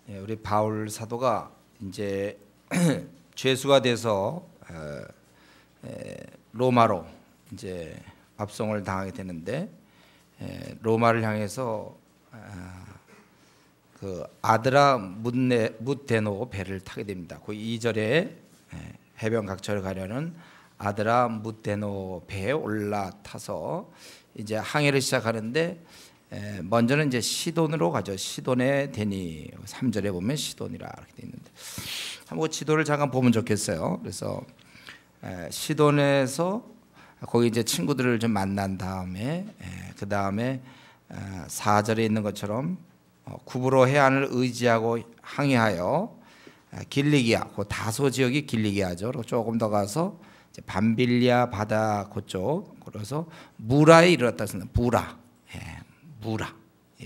우리 바울 사도가 이제 죄수가 돼서 로마로 이제 압송을 당하게 되는데, 로마를 향해서 그 아드라 뭇데노 배를 타게 됩니다. 그 2절에 해변 각처를 가려는 아드라 뭇데노 배에 올라타서 이제 항해를 시작하는데, 먼저는 이제 시돈으로 가죠. 시돈에 대니 3절에 보면 시돈이라 이렇게 돼 있는데, 한번 지도를 잠깐 보면 좋겠어요. 그래서 시돈에서 거기 이제 친구들을 좀 만난 다음에 그 다음에 4절에 있는 것처럼 구브로 해안을 의지하고 항해하여 길리기아, 그 다소 지역이 길리기아죠. 조금 더 가서 이제 밤빌리아 바다 그쪽, 그래서 무라에 이르렀다 했습니다. 무라.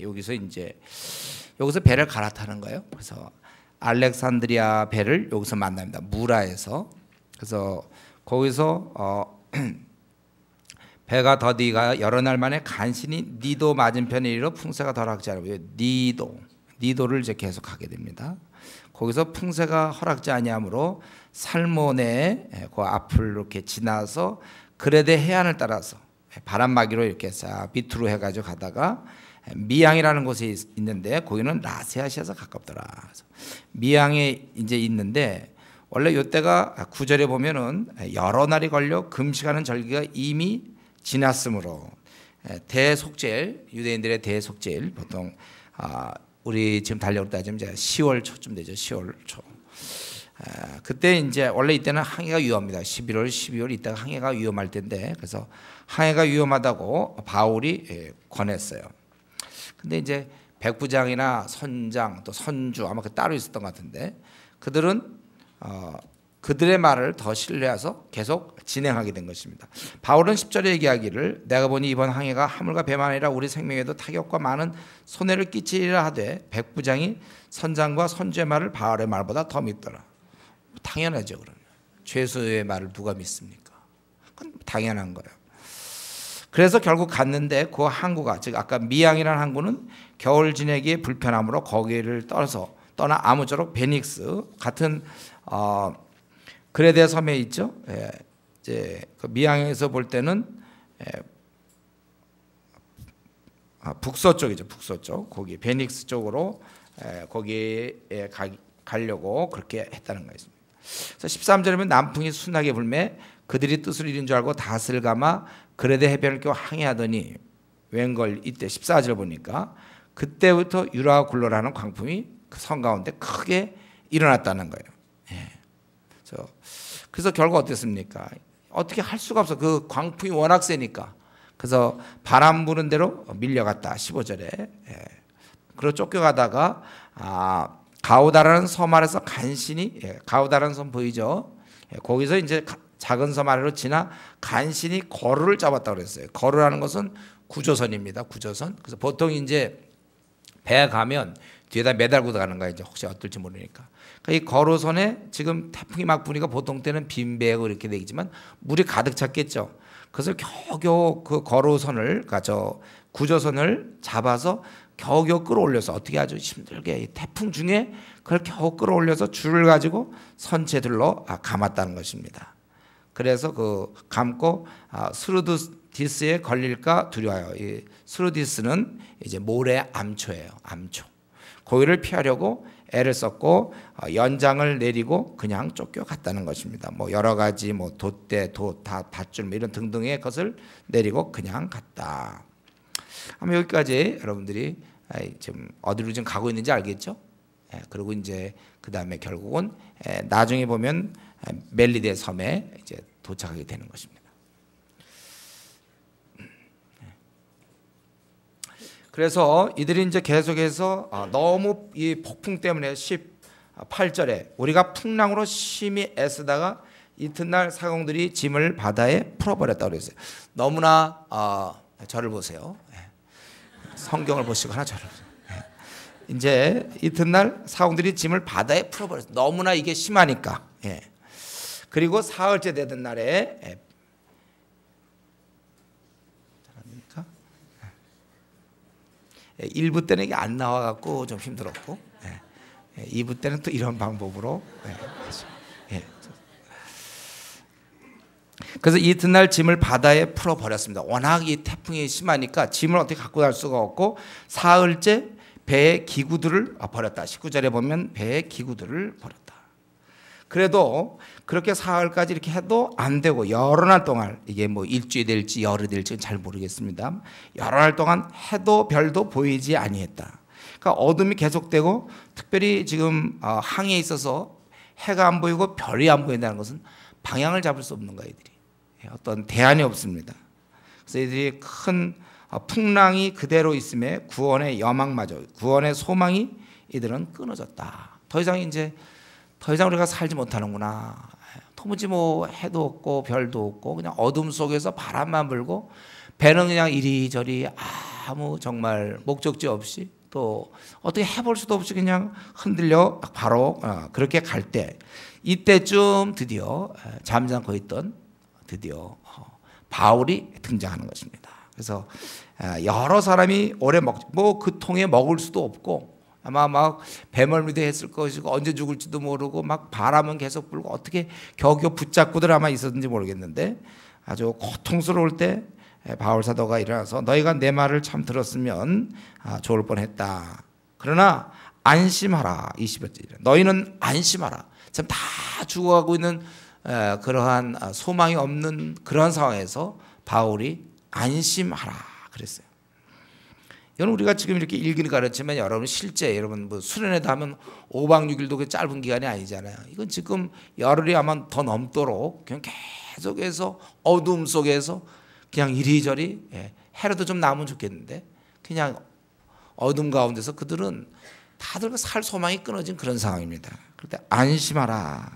여기서 배를 갈아타는 거예요. 그래서 알렉산드리아 배를 여기서 만납니다. 무라에서. 그래서 거기서 배가 더디가 여러 날 만에 간신히 니도 맞은편에 이르러 풍세가 덜하지 않으며, 니도를 이제 계속 가게 됩니다. 거기서 풍세가 허락지 아니하므로 살모네 그 앞을 이렇게 지나서 그레데 해안을 따라서 바람막이로 이렇게 싹 밑으로 해가지고 가다가 미양이라는 곳에 있는데, 거기는 라세아시아에서 가깝더라. 그래서 미양에 이제 있는데, 원래 이때가 9절에 보면은 여러 날이 걸려 금식하는 절기가 이미 지났으므로 대속죄일, 유대인들의 대속죄일, 보통 우리 지금 달력으로 따지면 이제 10월 초쯤 되죠. 10월 초. 그때 이제 원래 이때는 항해가 위험합니다. 11월, 12월 이때가 항해가 위험할 텐데, 그래서 항해가 위험하다고 바울이 권했어요. 근데 이제 백부장이나 선장 또 선주 아마 따로 있었던 것 같은데, 그들은 그들의 말을 더 신뢰해서 계속 진행하게 된 것입니다. 바울은 10절에 얘기하기를, 내가 보니 이번 항해가 하물과 배만 아니라 우리 생명에도 타격과 많은 손해를 끼치리라 하되, 백부장이 선장과 선주의 말을 바울의 말보다 더 믿더라. 당연하죠. 그러면 죄수의 말을 누가 믿습니까? 그건 당연한 거예요. 그래서 결국 갔는데, 그 항구가, 즉 아까 미양이라는 항구는 겨울 지내기에 불편함으로 거기를 떠나 아무쪼록 베닉스 같은 그레데 섬에 있죠. 이제 그 미양에서 볼 때는 북서쪽이죠. 북서쪽, 거기 베닉스 쪽으로 거기에 가려고 그렇게 했다는 거였습니다. 그래서 13절에 보면 남풍이 순하게 불매 그들이 뜻을 이룬 줄 알고 닷을 감아 그레데 해변을 껴 항해하더니, 웬걸 이때 14절 보니까 그때부터 유라 굴로라는 광풍이 그 성 가운데 크게 일어났다는 거예요. 그래서 결국 어땠습니까? 어떻게 할 수가 없어. 그 광풍이 워낙 세니까. 그래서 바람 부는 대로 밀려갔다. 15절에. 그리고 쫓겨가다가 가우다라는 섬 아래서 간신히, 가우다라는 섬 보이죠? 거기서 이제 작은 섬 아래로 지나 간신히 거루를 잡았다고 그랬어요. 거루라는 것은 구조선입니다. 구조선. 그래서 보통 이제 배 가면 뒤에다 매달고 가는 거예요. 이제 혹시 어떨지 모르니까. 그러니까 이 거루선에 지금 태풍이 막 부니까 보통 때는 빈 배고 이렇게 되겠지만 물이 가득 찼겠죠. 그래서 겨우겨우 그 거루선을, 그러니까 저 구조선을 잡아서 겨우겨우 끌어올려서, 어떻게 아주 힘들게 태풍 중에 그걸 겨우 끌어올려서 줄을 가지고 선체들로 감았다는 것입니다. 그래서 그 감고 스루디스에 걸릴까 두려워요. 이 스루디스는 이제 모래 암초예요. 암초. 거기를 피하려고 애를 썼고 연장을 내리고 그냥 쫓겨갔다는 것입니다. 뭐 여러 가지 뭐 돛대, 밧줄 뭐 이런 등등의 것을 내리고 그냥 갔다. 아마 여기까지 여러분들이 지금 어디로 지금 가고 있는지 알겠죠? 그리고 이제 그 다음에 결국은 나중에 보면 멜리데 섬에 이제 도착하게 되는 것입니다. 그래서 이들이 이제 계속해서 너무 이 폭풍 때문에 18절에 우리가 풍랑으로 심히 애쓰다가 이튿날 사공들이 짐을 바다에 풀어버렸다고 그랬어요. 너무나 저를 보세요. 성경을 보시고 하나 저를 보세요. 이제 이튿날 사공들이 짐을 바다에 풀어버렸어요. 너무나 이게 심하니까. 그리고 사흘째 되던 날에 일부 때는 이게 안 나와갖고 좀 힘들었고, 2부 때는 또 이런 방법으로. 예. 그래서 이튿날 짐을 바다에 풀어버렸습니다. 워낙 이 태풍이 심하니까 짐을 어떻게 갖고 갈 수가 없고 사흘째 배의 기구들을 버렸다. 19절에 보면 배의 기구들을 버렸다. 그래도 그렇게 사흘까지 이렇게 해도 안 되고 여러 날 동안, 이게 뭐 일주일 될지 열흘 될지 잘 모르겠습니다. 여러 날 동안 해도 별도 보이지 아니했다. 그러니까 어둠이 계속되고, 특별히 지금 항해에 있어서 해가 안 보이고 별이 안 보인다는 것은 방향을 잡을 수 없는 거야. 이들이 어떤 대안이 없습니다. 그래서 이들이 큰 풍랑이 그대로 있음에 구원의 여망마저, 구원의 소망이 이들은 끊어졌다. 더 이상 우리가 살지 못하는구나. 도무지 뭐 해도 없고 별도 없고 그냥 어둠 속에서 바람만 불고 배는 그냥 이리저리 아무 정말 목적지 없이 또 어떻게 해볼 수도 없이 그냥 흔들려 바로 그렇게 갈 때, 이때쯤 드디어 잠잠고 있던 드디어 바울이 등장하는 것입니다. 그래서 여러 사람이 오래 그 통에 먹을 수도 없고 아마 막 배멀미도 했을 것이고 언제 죽을지도 모르고 막 바람은 계속 불고 어떻게 겨우겨우 붙잡고들 아마 있었는지 모르겠는데, 아주 고통스러울 때 바울 사도가 일어나서 너희가 내 말을 참 들었으면 좋을 뻔했다. 그러나 안심하라. 20절 너희는 안심하라. 지금 다 죽어가고 있는 그러한 소망이 없는 그런 상황에서 바울이 안심하라 그랬어요. 여러분, 우리가 지금 이렇게 일기를 가르치면 여러분 실제 여러분 뭐 수련회도 하면 5박 6일도 그 짧은 기간이 아니잖아요. 이건 지금 열흘이 아마 더 넘도록 그냥 계속해서 어둠 속에서 그냥 이리저리, 해라도 좀 나오면 좋겠는데 그냥 어둠 가운데서 그들은 다들 살 소망이 끊어진 그런 상황입니다. 그럴 때 안심하라.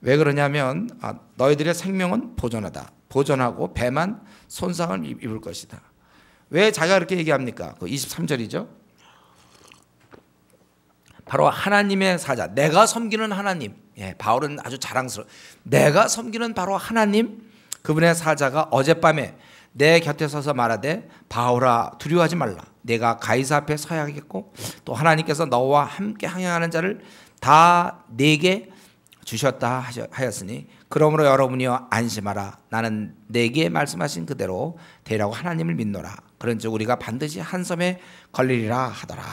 왜 그러냐면 너희들의 생명은 보존하다. 보존하고 배만 손상을 입을 것이다. 왜 자기가 그렇게 얘기합니까? 그 23절이죠. 바로 하나님의 사자, 내가 섬기는 하나님. 바울은 아주 자랑스러워. 내가 섬기는 바로 하나님, 그분의 사자가 어젯밤에 내 곁에 서서 말하되 바울아 두려워하지 말라. 내가 가이사 앞에 서야겠고 또 하나님께서 너와 함께 항행하는 자를 다 내게 주셨다 하였으니 그러므로 여러분이여 안심하라. 나는 내게 말씀하신 그대로 되라고 하나님을 믿노라. 그런즉 우리가 반드시 한 섬에 걸리리라 하더라.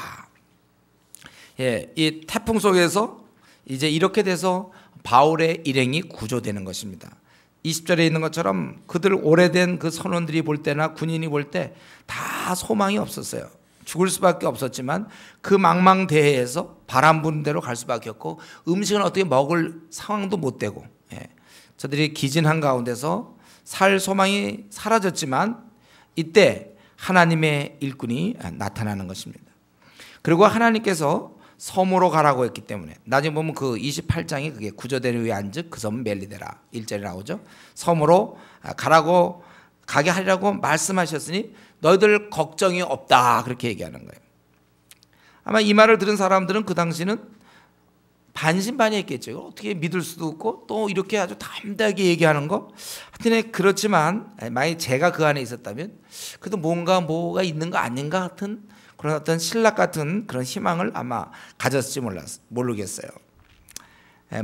이 태풍 속에서 이제 이렇게 돼서 바울의 일행이 구조되는 것입니다. 20절에 있는 것처럼 그들 오래된 그 선원들이 볼 때나 군인이 볼 때 다 소망이 없었어요. 죽을 수밖에 없었지만 그 망망대해에서 바람 부는 대로 갈 수밖에 없고 음식은 어떻게 먹을 상황도 못 되고, 저들이 기진한 가운데서 살 소망이 사라졌지만 이때 하나님의 일꾼이 나타나는 것입니다. 그리고 하나님께서 섬으로 가라고 했기 때문에 나중에 보면 그 28장이 그게 구조된 위에 앉은 그 섬은 멜리데라 1절에 나오죠. 섬으로 가게 하리라고 말씀하셨으니 너희들 걱정이 없다 그렇게 얘기하는 거예요. 아마 이 말을 들은 사람들은 그 당시는 반신반의했겠죠. 어떻게 믿을 수도 없고 또 이렇게 아주 담대하게 얘기하는 거. 하여튼 그렇지만 만약 제가 그 안에 있었다면 그래도 뭐가 있는 거 아닌가 같은 그런 어떤 신락 같은 그런 희망을 아마 가졌을지 모르겠어요.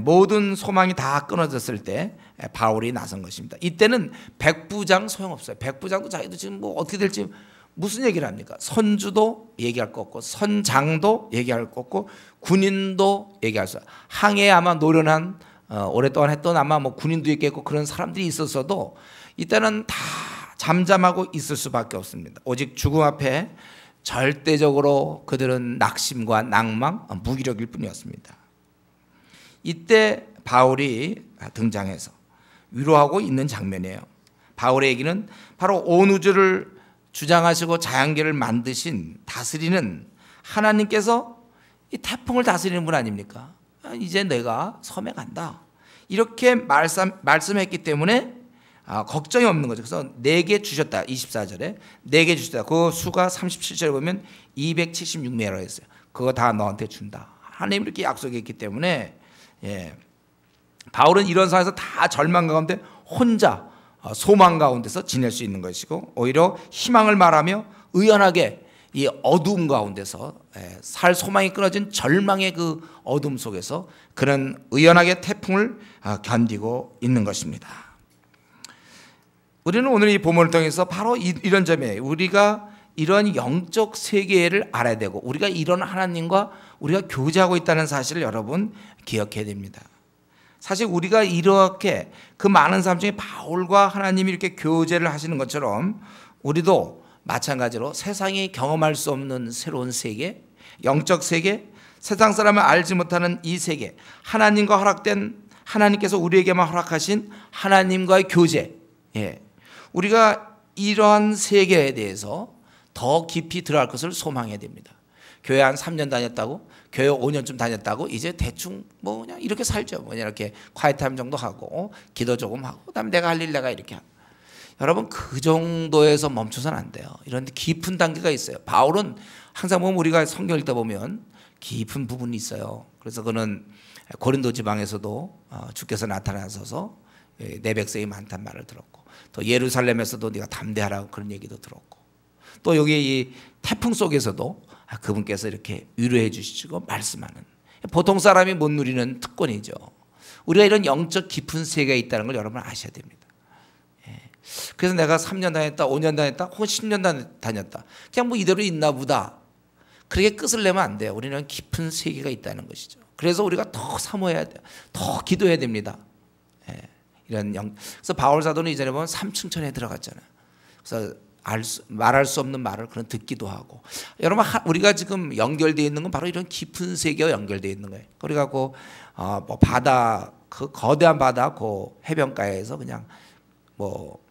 모든 소망이 다 끊어졌을 때 바울이 나선 것입니다. 이때는 백부장 소용없어요. 백부장도 자기도 지금 뭐 어떻게 될지 무슨 얘기를 합니까? 선주도 얘기할 거 없고 선장도 얘기할 거 없고 군인도 얘기할 수 없어요. 항해에 아마 노련한 오랫동안 했던 아마 뭐 군인도 있겠고 그런 사람들이 있었어도 이때는 다 잠잠하고 있을 수밖에 없습니다. 오직 죽음 앞에 절대적으로 그들은 낙심과 낭망, 무기력일 뿐이었습니다. 이때 바울이 등장해서 위로하고 있는 장면이에요. 바울의 얘기는 바로 온 우주를 주장하시고 자연계를 만드신 다스리는 하나님께서 이 태풍을 다스리는 분 아닙니까? 이제 내가 섬에 간다. 이렇게 말씀했기 때문에 걱정이 없는 거죠. 그래서 내게 주셨다. 24절에 내게 주셨다. 그 수가 37절에 보면 276매라고 했어요. 그거 다 너한테 준다. 하나님이 이렇게 약속했기 때문에 바울은 이런 상황에서 다 절망 가운데 혼자 소망 가운데서 지낼 수 있는 것이고 오히려 희망을 말하며 의연하게 이 어두움 가운데서 살 소망이 끊어진 절망의 그 어둠 속에서 그는 의연하게 태풍을 견디고 있는 것입니다. 우리는 오늘 이 본문을 통해서 바로 이런 점에 우리가 이런 영적 세계를 알아야 되고 우리가 이런 하나님과 우리가 교제하고 있다는 사실을 여러분 기억해야 됩니다. 사실 우리가 이렇게 그 많은 사람 중에 바울과 하나님이 이렇게 교제를 하시는 것처럼 우리도 마찬가지로 세상이 경험할 수 없는 새로운 세계, 영적 세계, 세상 사람을 알지 못하는 이 세계, 하나님과 허락된 하나님께서 우리에게만 허락하신 하나님과의 교제, 우리가 이러한 세계에 대해서 더 깊이 들어갈 것을 소망해야 됩니다. 교회 한 3년 다녔다고, 교회 5년쯤 다녔다고 이제 대충 뭐 그냥 이렇게 살죠. 그냥 이렇게 콰이트타임 정도 하고 기도 조금 하고 그다음에 내가 할 일 내가 이렇게 하고. 여러분 그 정도에서 멈춰서는 안 돼요. 이런 깊은 단계가 있어요. 바울은 항상 보면 우리가 성경 읽다 보면 깊은 부분이 있어요. 그래서 그는 고린도 지방에서도 주께서 나타나셔서 내 백성이 많단 말을 들었고 또 예루살렘에서도 네가 담대하라고 그런 얘기도 들었고 또 여기 이 태풍 속에서도 그분께서 이렇게 위로해 주시고 말씀하는 보통 사람이 못 누리는 특권이죠. 우리가 이런 영적 깊은 세계에 있다는 걸 여러분 아셔야 됩니다. 그래서 내가 3년 다녔다 5년 다녔다 혹은 10년 다녔다 그냥 뭐 이대로 있나 보다 그렇게 끝을 내면 안 돼요. 우리는 깊은 세계가 있다는 것이죠. 그래서 우리가 더 사모해야 돼요. 더 기도해야 됩니다. 그래서 바울 사도는 이전에 보면 삼층천에 들어갔잖아요. 그래서 말할 수 없는 말을 그런 듣기도 하고 여러분 우리가 지금 연결되어 있는 건 바로 이런 깊은 세계와 연결되어 있는 거예요. 그래가 뭐 바다 그 거대한 바다 그 해변가에서 그냥 뭐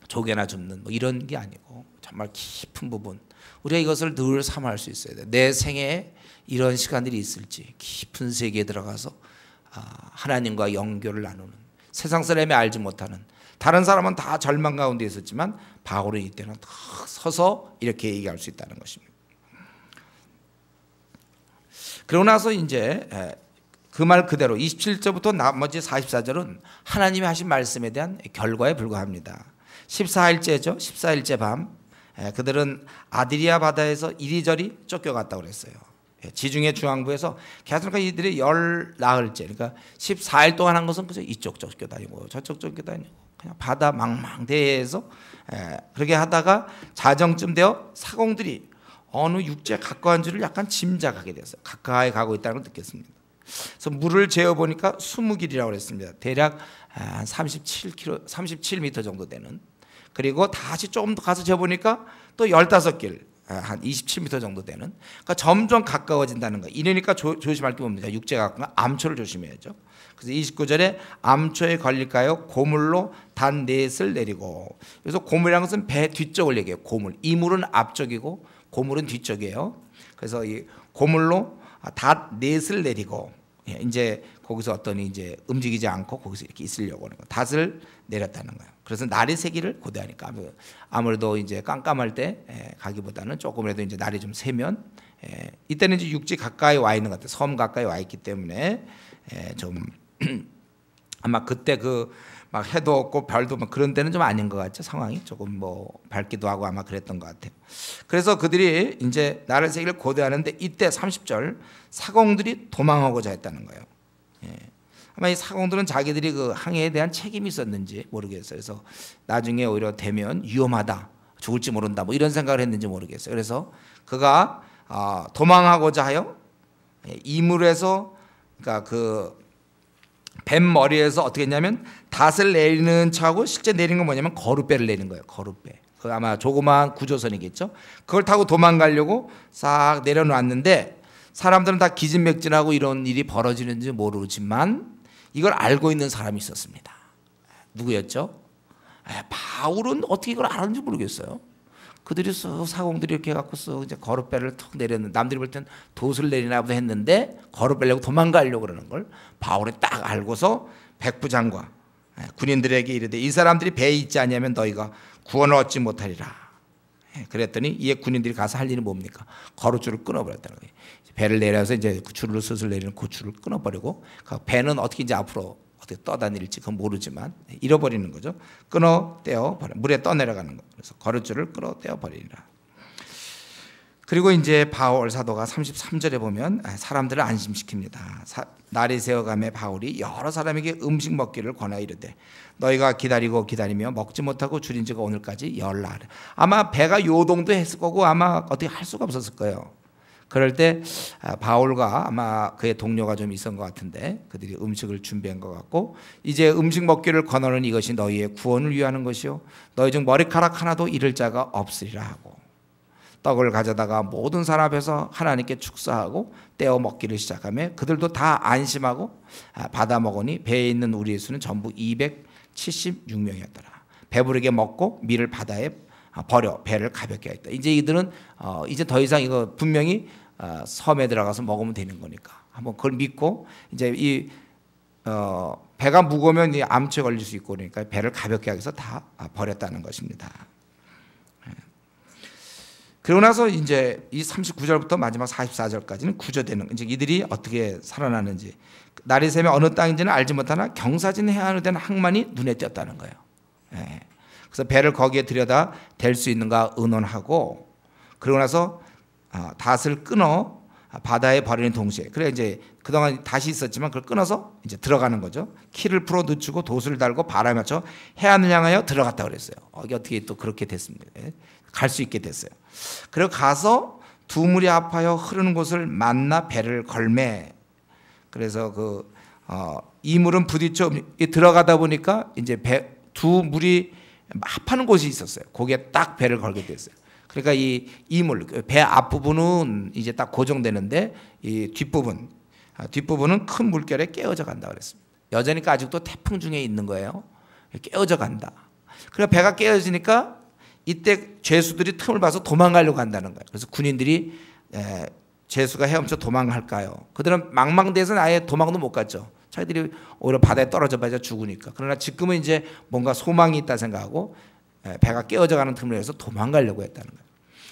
조개나 줍는 뭐 이런 게 아니고 정말 깊은 부분 우리가 이것을 늘 사모할 수 있어야 돼요. 내 생에 이런 시간들이 있을지 깊은 세계에 들어가서 하나님과 연결을 나누는 세상 사람이 알지 못하는 다른 사람은 다 절망 가운데 있었지만 바울은 이때는 서서 이렇게 얘기할 수 있다는 것입니다. 그러고 나서 이제 그 말 그대로 27절부터 나머지 44절은 하나님이 하신 말씀에 대한 결과에 불과합니다. 14일째죠. 14일째 밤 그들은 아드리아 바다에서 이리저리 쫓겨갔다고 그랬어요. 지중해 중앙부에서 계속 이들이 열 나흘째 그러니까 14일 동안 한 것은 그저 이쪽 쫓겨다니고 저쪽 쫓겨다니고 그냥 바다 망망대해에서 그렇게 하다가 자정쯤 되어 사공들이 어느 육지에 가까운 줄을 약간 짐작하게 됐어요. 가까이 가고 있다는 걸 느꼈습니다. 그래서 물을 재어보니까 20길이라고 그랬습니다. 대략 한 37m 정도 되는 그리고 다시 조금 더 가서 재보니까 또 15길 한 27m 정도 되는 그러니까 점점 가까워진다는 거예요. 이러니까 조심할 게 뭡니까? 육지가 가까운 암초를 조심해야죠. 그래서 29절에 암초에 걸릴까요? 고물로 단 넷을 내리고 그래서 고물이라는 것은 배 뒤쪽을 얘기해요. 고물 이물은 앞쪽이고 고물은 뒤쪽이에요. 그래서 이 고물로 닷 넷을 내리고 이제 거기서 어떤 이제 움직이지 않고 거기서 이렇게 있으려고 하는 거. 닷을 내렸다는 거예요. 그래서 날이 새기를 고대하니까 아무래도 이제 깜깜할 때 가기보다는 조금이라도 이제 날이 좀 새면 이때는 이제 육지 가까이 와 있는 것 같아요. 섬 가까이 와 있기 때문에 좀 아마 그때 그 막 해도 없고 별도 막 그런 데는 좀 아닌 것 같죠. 상황이 조금 뭐 밝기도 하고 아마 그랬던 것 같아요. 그래서 그들이 이제 날을 새기를 고대하는데 이때 30절 사공들이 도망하고자 했다는 거예요. 아마 이 사공들은 자기들이 그 항해에 대한 책임이 있었는지 모르겠어요. 그래서 나중에 오히려 되면 위험하다, 죽을지 모른다, 뭐 이런 생각을 했는지 모르겠어요. 그래서 그가 도망하고자 하여 이물에서 그러니까 그 뱀머리에서 어떻게 했냐면 닷을 내리는 차고 실제 내린 건 뭐냐면 거룻배를 내린 거예요. 거룻배. 그 아마 조그마한 구조선이겠죠. 그걸 타고 도망가려고 싹 내려놨는데 사람들은 다 기진맥진하고 이런 일이 벌어지는지 모르지만 이걸 알고 있는 사람이 있었습니다. 누구였죠? 바울은 어떻게 이걸 알았는지 모르겠어요. 그들이 사공들이 이렇게 해갖고 이제 거룻배를 턱 내렸는데 남들이 볼 땐 돛을 내리나 보다 했는데 거룻배를 도망가려고 그러는 걸 바울이 딱 알고서 백부장과 군인들에게 이르되 이 사람들이 배에 있지 않냐면 너희가 구원을 얻지 못하리라. 그랬더니 이에 군인들이 가서 할 일이 뭡니까? 거룻줄을 끊어버렸다는 거예요. 배를 내려서 이제 줄을 슬슬 내리는 그 줄을 끊어버리고 배는 어떻게 이제 앞으로 어떻게 떠다닐지 그건 모르지만 잃어버리는 거죠. 끊어 떼어 버려 물에 떠내려가는 거. 그래서 거룻줄을 끊어 떼어 버리리라. 그리고 이제 바울 사도가 33절에 보면 사람들을 안심시킵니다. 날이 새어가며 바울이 여러 사람에게 음식 먹기를 권하여 이르되 너희가 기다리고 기다리며 먹지 못하고 줄인 지가 오늘까지 열나하래. 아마 배가 요동도 했을 거고 아마 어떻게 할 수가 없었을 거예요. 그럴 때 바울과 아마 그의 동료가 좀 있었던 것 같은데 그들이 음식을 준비한 것 같고 이제 음식 먹기를 권하는 이것이 너희의 구원을 위하는 것이요 너희 중 머리카락 하나도 잃을 자가 없으리라 하고 떡을 가져다가 모든 사람 앞에서 하나님께 축사하고 떼어 먹기를 시작하며 그들도 다 안심하고 받아 먹으니 배에 있는 우리의 수는 전부 276명이었더라. 배부르게 먹고 밀을 바다에 버려 배를 가볍게 했다. 이제 이들은 이제 더 이상 이거 분명히 섬에 들어가서 먹으면 되는 거니까 한번 그걸 믿고 이제 이 배가 무거우면 이 암초에 걸릴 수 있고 그러니까 배를 가볍게 하기 위해서 다 버렸다는 것입니다. 그러고 나서 이제 이 39절부터 마지막 44절까지는 구조되는 이제 이들이 어떻게 살아나는지 날이 새면 어느 땅인지는 알지 못하나 경사진 해안으로 된 항만이 눈에 띄었다는 거예요. 그래서 배를 거기에 들여다 댈 수 있는가 의논하고 그러고 나서 닷을 끊어 바다에 버리는 동시에 그래 이제 그동안 닷이 있었지만 그걸 끊어서 이제 들어가는 거죠. 키를 풀어 늦추고 돛을 달고 바람에 맞춰 해안을 향하여 들어갔다 그랬어요. 이게 어떻게 또 그렇게 됐습니다. 갈 수 있게 됐어요. 그리고 가서 두 물이 합하여 흐르는 곳을 만나 배를 걸매. 그래서 이 물은 부딪혀 들어가다 보니까 이제 두 물이 합하는 곳이 있었어요. 거기에 딱 배를 걸게 됐어요. 그러니까 이 물, 배 앞부분은 이제 딱 고정되는데 이 뒷부분은 큰 물결에 깨어져 간다 그랬습니다. 여자니까 아직도 태풍 중에 있는 거예요. 깨어져 간다. 그래서 배가 깨어지니까 이때 죄수들이 틈을 봐서 도망가려고 한다는 거예요. 그래서 군인들이 죄수가 헤엄쳐 도망갈까요? 그들은 망망대해서는 아예 도망도 못 갔죠. 자기들이 오히려 바다에 떨어져 봐야 죽으니까. 그러나 지금은 이제 뭔가 소망이 있다 생각하고 배가 깨어져 가는 틈을 해서 도망가려고 했다는 거예요.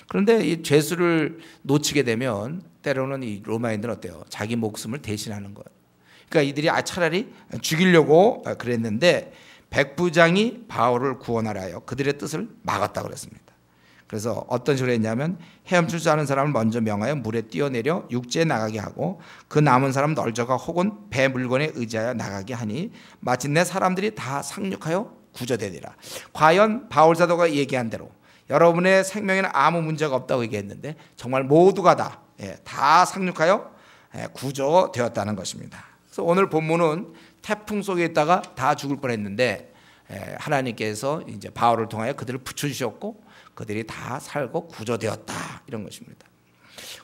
그런데 이 죄수를 놓치게 되면 때로는 이 로마인들은 어때요? 자기 목숨을 대신하는 거예요. 그러니까 이들이 차라리 죽이려고 그랬는데 백부장이 바울을 구원하려 하여 그들의 뜻을 막았다고 그랬습니다. 그래서 어떤 식으로 했냐면 헤엄칠 줄 아는 사람을 먼저 명하여 물에 뛰어내려 육지에 나가게 하고 그 남은 사람 널저가 혹은 배 물건에 의지하여 나가게 하니 마침내 사람들이 다 상륙하여 구조되리라. 과연 바울 사도가 얘기한 대로 여러분의 생명에는 아무 문제가 없다고 얘기했는데 정말 모두가 다 상륙하여 구조되었다는 것입니다. 그래서 오늘 본문은 태풍 속에 있다가 다 죽을 뻔했는데 하나님께서 이제 바울을 통하여 그들을 붙여주셨고 그들이 다 살고 구조되었다 이런 것입니다.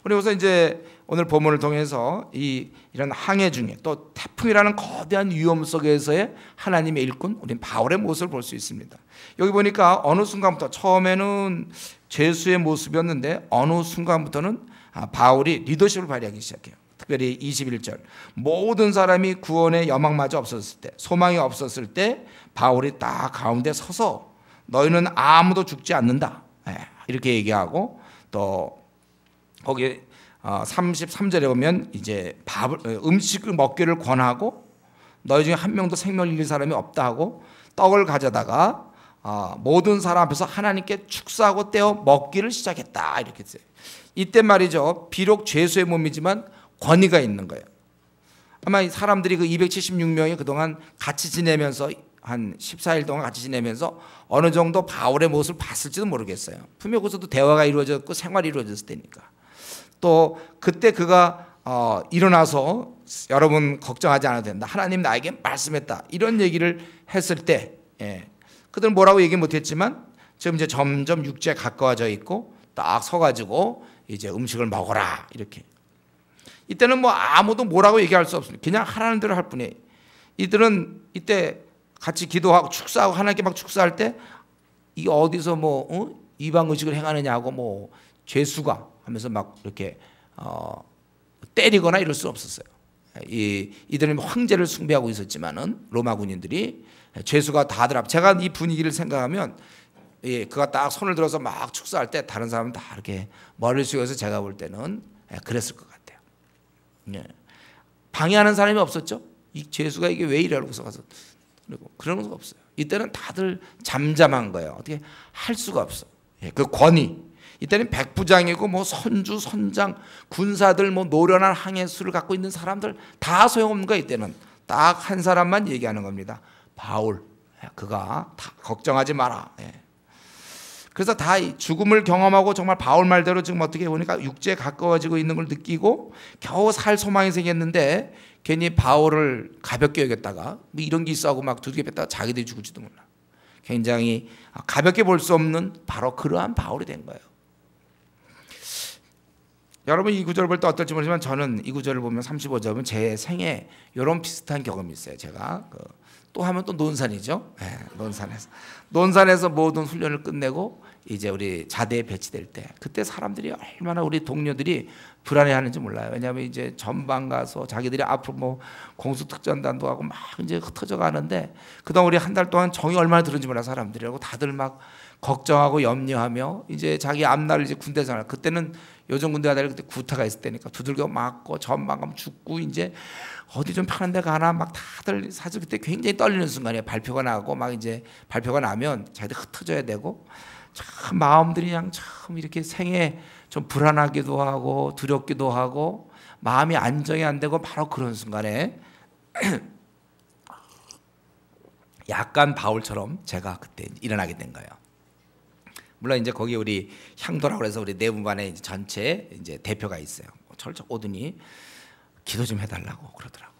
그래서 이제 오늘 본문을 통해서 이런 항해 중에 또 태풍이라는 거대한 위험 속에서의 하나님의 일꾼 우리는 바울의 모습을 볼 수 있습니다. 여기 보니까 어느 순간부터 처음에는 죄수의 모습이었는데 어느 순간부터는 바울이 리더십을 발휘하기 시작해요. 특별히 21절 모든 사람이 구원의 여망마저 없었을 때 소망이 없었을 때 바울이 딱 가운데 서서 너희는 아무도 죽지 않는다 이렇게 얘기하고 또 거기 33절에 보면 이제 음식을 먹기를 권하고 너희 중에 한 명도 생명을 잃는 사람이 없다 하고 떡을 가져다가 모든 사람 앞에서 하나님께 축사하고 떼어 먹기를 시작했다 이렇게 했어요. 이때 말이죠. 비록 죄수의 몸이지만 권위가 있는 거예요. 아마 사람들이 그 276명이 그동안 같이 지내면서 한 14일 동안 같이 지내면서 어느 정도 바울의 모습을 봤을지도 모르겠어요. 분명 거기서도 대화가 이루어졌고 생활이 이루어졌을 때니까. 또 그때 그가 일어나서 여러분 걱정하지 않아도 된다. 하나님 나에게 말씀했다. 이런 얘기를 했을 때 그들은 뭐라고 얘기 못했지만 지금 이제 점점 육지에 가까워져 있고 딱 서가지고 이제 음식을 먹어라 이렇게. 이때는 뭐 아무도 뭐라고 얘기할 수 없습니다. 그냥 하라는 대로 할 뿐이에요. 이들은 이때 같이 기도하고 축사하고 하나님께 막 축사할 때 이게 어디서 뭐 이방 의식을 행하느냐고 뭐 죄수가 하면서 막 이렇게 때리거나 이럴 수 없었어요. 이들은 황제를 숭배하고 있었지만은 로마 군인들이 죄수가 다들 앞 제가 이 분위기를 생각하면 그가 딱 손을 들어서 막 축사할 때 다른 사람은 다 이렇게 머리를 숙여서 제가 볼 때는 그랬을 것 같아요. 방해하는 사람이 없었죠. 이 죄수가 이게 왜 이러고 가서 그리고 그런 거 없어요. 이때는 다들 잠잠한 거예요. 어떻게 할 수가 없어. 그 권위. 이때는 백부장이고 뭐 선주, 선장, 군사들, 뭐 노련한 항해수를 갖고 있는 사람들 다 소용없는 거야. 이때는 딱 한 사람만 얘기하는 겁니다. 바울. 그가 다 걱정하지 마라. 그래서 다 죽음을 경험하고 정말 바울 말대로 지금 어떻게 보니까 육체에 가까워지고 있는 걸 느끼고 겨우 살 소망이 생겼는데 괜히 바울을 가볍게 여겼다가 뭐 이런 게 있어 하고 막 두들겨 뺐다가 자기들이 죽을지도 몰라. 굉장히 가볍게 볼 수 없는 바로 그러한 바울이 된 거예요. 여러분 이 구절을 볼 때 어떨지 모르지만 저는 이 구절을 보면 35절은 제 생에 이런 비슷한 경험이 있어요. 제가 또 하면 또 논산이죠. 논산에서 모든 훈련을 끝내고 이제 우리 자대에 배치될 때 그때 사람들이 얼마나 우리 동료들이 불안해하는지 몰라요. 왜냐하면 이제 전방 가서 자기들이 앞으로 뭐 공수특전단도 하고 막 이제 흩어져 가는데 그동안 우리 한 달 동안 정이 얼마나 들은지 몰라 사람들이라고 다들 막 걱정하고 염려하며 이제 자기 앞날 이제 군대 생활 그때는 요즘 군대가 아니라 그때 구타가 있을 때니까 두들겨 맞고 전방 가면 죽고 이제 어디 좀 편한 데 가나 막 다들 사실 그때 굉장히 떨리는 순간이에요. 발표가 나고 막 이제 발표가 나면 자기들 흩어져야 되고 참 마음들이 그냥 참 이렇게 생에 좀 불안하기도 하고 두렵기도 하고 마음이 안정이 안 되고 바로 그런 순간에 약간 바울처럼 제가 그때 일어나게 된 거예요. 물론 이제 거기 우리 향도라고 해서 우리 내부반에 전체 이제 대표가 있어요. 철저 오더니 기도 좀 해달라고 그러더라고.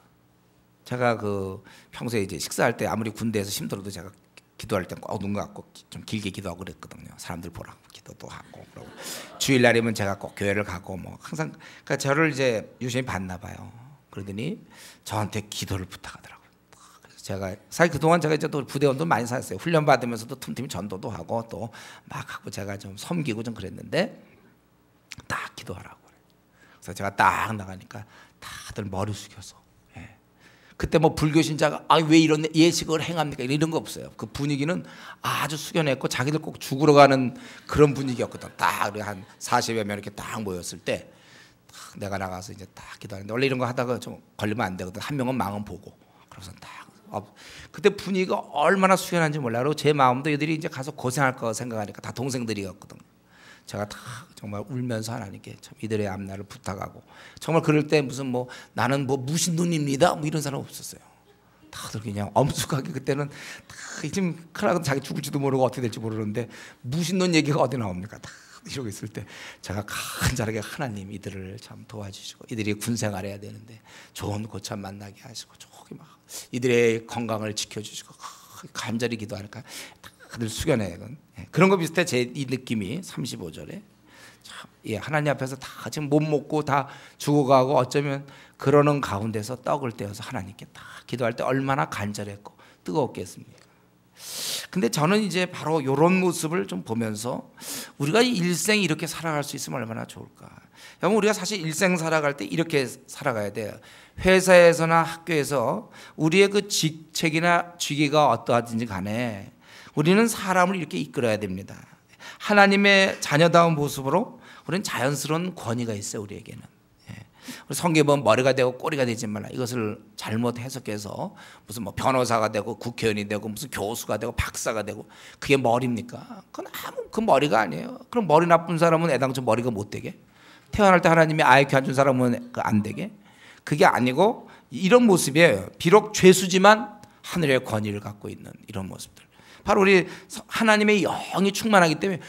제가 그 평소에 이제 식사할 때 아무리 군대에서 힘들어도 제가 기도할 때 꼭 눈 감고 좀 길게 기도하고 그랬거든요. 사람들 보라고 기도도 하고 그러고 주일날이면 제가 꼭 교회를 가고 뭐 항상 그러니까 저를 이제 유심히 봤나 봐요. 그러더니 저한테 기도를 부탁하더라고요. 그래서 제가 사실 그동안 제가 이제 또 부대원도 많이 살았어요. 훈련 받으면서도 틈틈이 전도도 하고 또 막 하고 제가 좀 섬기고 좀 그랬는데 딱 기도하라고 그래요. 그래서 제가 딱 나가니까 다들 머리 숙여서 그때 뭐 불교 신자가 왜 이런 예식을 행합니까 이런 거 없어요. 그 분위기는 아주 숙연했고 자기들 꼭 죽으러 가는 그런 분위기였거든. 딱 한 40여 명 이렇게 딱 모였을 때 내가 나가서 이제 딱 기도하는데 원래 이런 거 하다가 좀 걸리면 안 되거든. 한 명은 망은 보고 그래서 딱 그때 분위기가 얼마나 숙연한지 몰라요. 그리고 제 마음도 얘들이 이제 가서 고생할 거 생각하니까 다 동생들이었거든. 제가 다 정말 울면서 하나님께 참 이들의 앞날을 부탁하고 정말 그럴 때 무슨 뭐 나는 뭐 무신론입니다 뭐 이런 사람 없었어요. 다들 그냥 엄숙하게 그때는 다 지금 큰일 나면 자기 죽을지도 모르고 어떻게 될지 모르는데 무신론 얘기가 어디 나옵니까? 다 이러고 있을 때 제가 간절하게 하나님 이들을 참 도와주시고 이들이 군생활해야 되는데 좋은 고참 만나게 하시고 저기 막 이들의 건강을 지켜주시고 간절히 기도하니까 다들 숙연해요. 그런 거 비슷해. 제 이 느낌이 35절에 참, 하나님 앞에서 다 지금 못 먹고 다 죽어가고 어쩌면 그러는 가운데서 떡을 떼어서 하나님께 다 기도할 때 얼마나 간절했고 뜨거웠겠습니까? 근데 저는 이제 바로 이런 모습을 좀 보면서 우리가 일생 이렇게 살아갈 수 있으면 얼마나 좋을까. 여러분 우리가 사실 일생 살아갈 때 이렇게 살아가야 돼요. 회사에서나 학교에서 우리의 그 직책이나 직위가 어떠하든지 간에 우리는 사람을 이렇게 이끌어야 됩니다. 하나님의 자녀다운 모습으로 우리는 자연스러운 권위가 있어요. 우리에게는. 우리 성경에 보면 머리가 되고 꼬리가 되지 말라. 이것을 잘못 해석해서 무슨 뭐 변호사가 되고 국회의원이 되고 무슨 교수가 되고 박사가 되고 그게 머리입니까? 그건 아무 그 머리가 아니에요. 그럼 머리 나쁜 사람은 애당초 머리가 못 되게? 태어날 때 하나님이 IQ 안 준 사람은 안 되게? 그게 아니고 이런 모습이에요. 비록 죄수지만 하늘의 권위를 갖고 있는 이런 모습들. 바로 우리 하나님의 영이 충만하기 때문에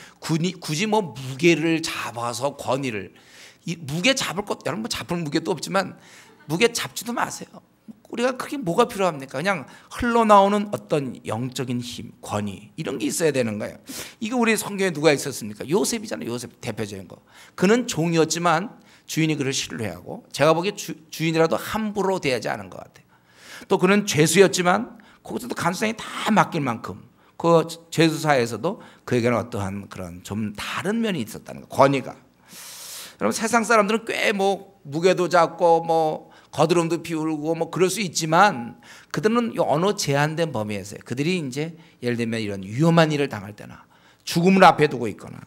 굳이 뭐 무게를 잡아서 권위를 무게 잡을 것 여러분 뭐 잡을 무게도 없지만 무게 잡지도 마세요. 우리가 그게 뭐가 필요합니까? 그냥 흘러나오는 어떤 영적인 힘, 권위 이런 게 있어야 되는 거예요. 이거 우리 성경에 누가 있었습니까? 요셉이잖아요. 요셉 대표적인 거. 그는 종이었지만 주인이 그를 신뢰하고 제가 보기에 주인이라도 함부로 대하지 않은 것 같아요. 또 그는 죄수였지만 거기서도 간수장이 다 맡길 만큼 그 죄수사에서도 그에게는 어떠한 그런 좀 다른 면이 있었다는 거. 권위가. 여러분 세상 사람들은 꽤 뭐 무게도 잡고 뭐 거드름도 피우고 뭐 그럴 수 있지만 그들은 어느 제한된 범위에서요. 그들이 이제 예를 들면 이런 위험한 일을 당할 때나 죽음을 앞에 두고 있거나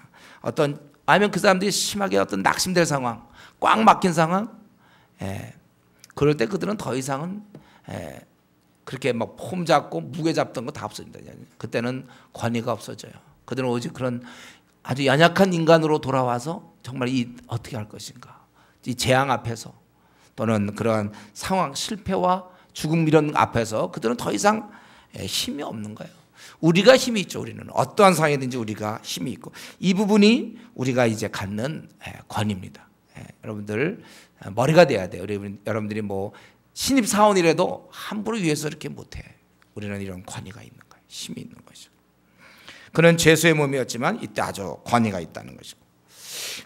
어떤 아니면 그 사람들이 심하게 어떤 낙심될 상황, 꽉 막힌 상황, 그럴 때 그들은 더 이상은 그렇게 막 폼 잡고 무게 잡던 거 다 없어진다. 그때는 권위가 없어져요. 그들은 오직 그런 아주 연약한 인간으로 돌아와서 정말 어떻게 할 것인가, 이 재앙 앞에서 또는 그러한 상황, 실패와 죽음 이런 앞에서 그들은 더 이상 힘이 없는 거예요. 우리가 힘이 있죠. 우리는 어떠한 상황이든지 우리가 힘이 있고, 이 부분이 우리가 이제 갖는 권위입니다. 여러분들 머리가 돼야 돼요. 여러분들이 뭐 신입 사원이라도 함부로 위해서 이렇게 못해. 우리는 이런 권위가 있는 거예요. 힘이 있는 것이죠. 그는 죄수의 몸이었지만 이때 아주 권위가 있다는 것이고,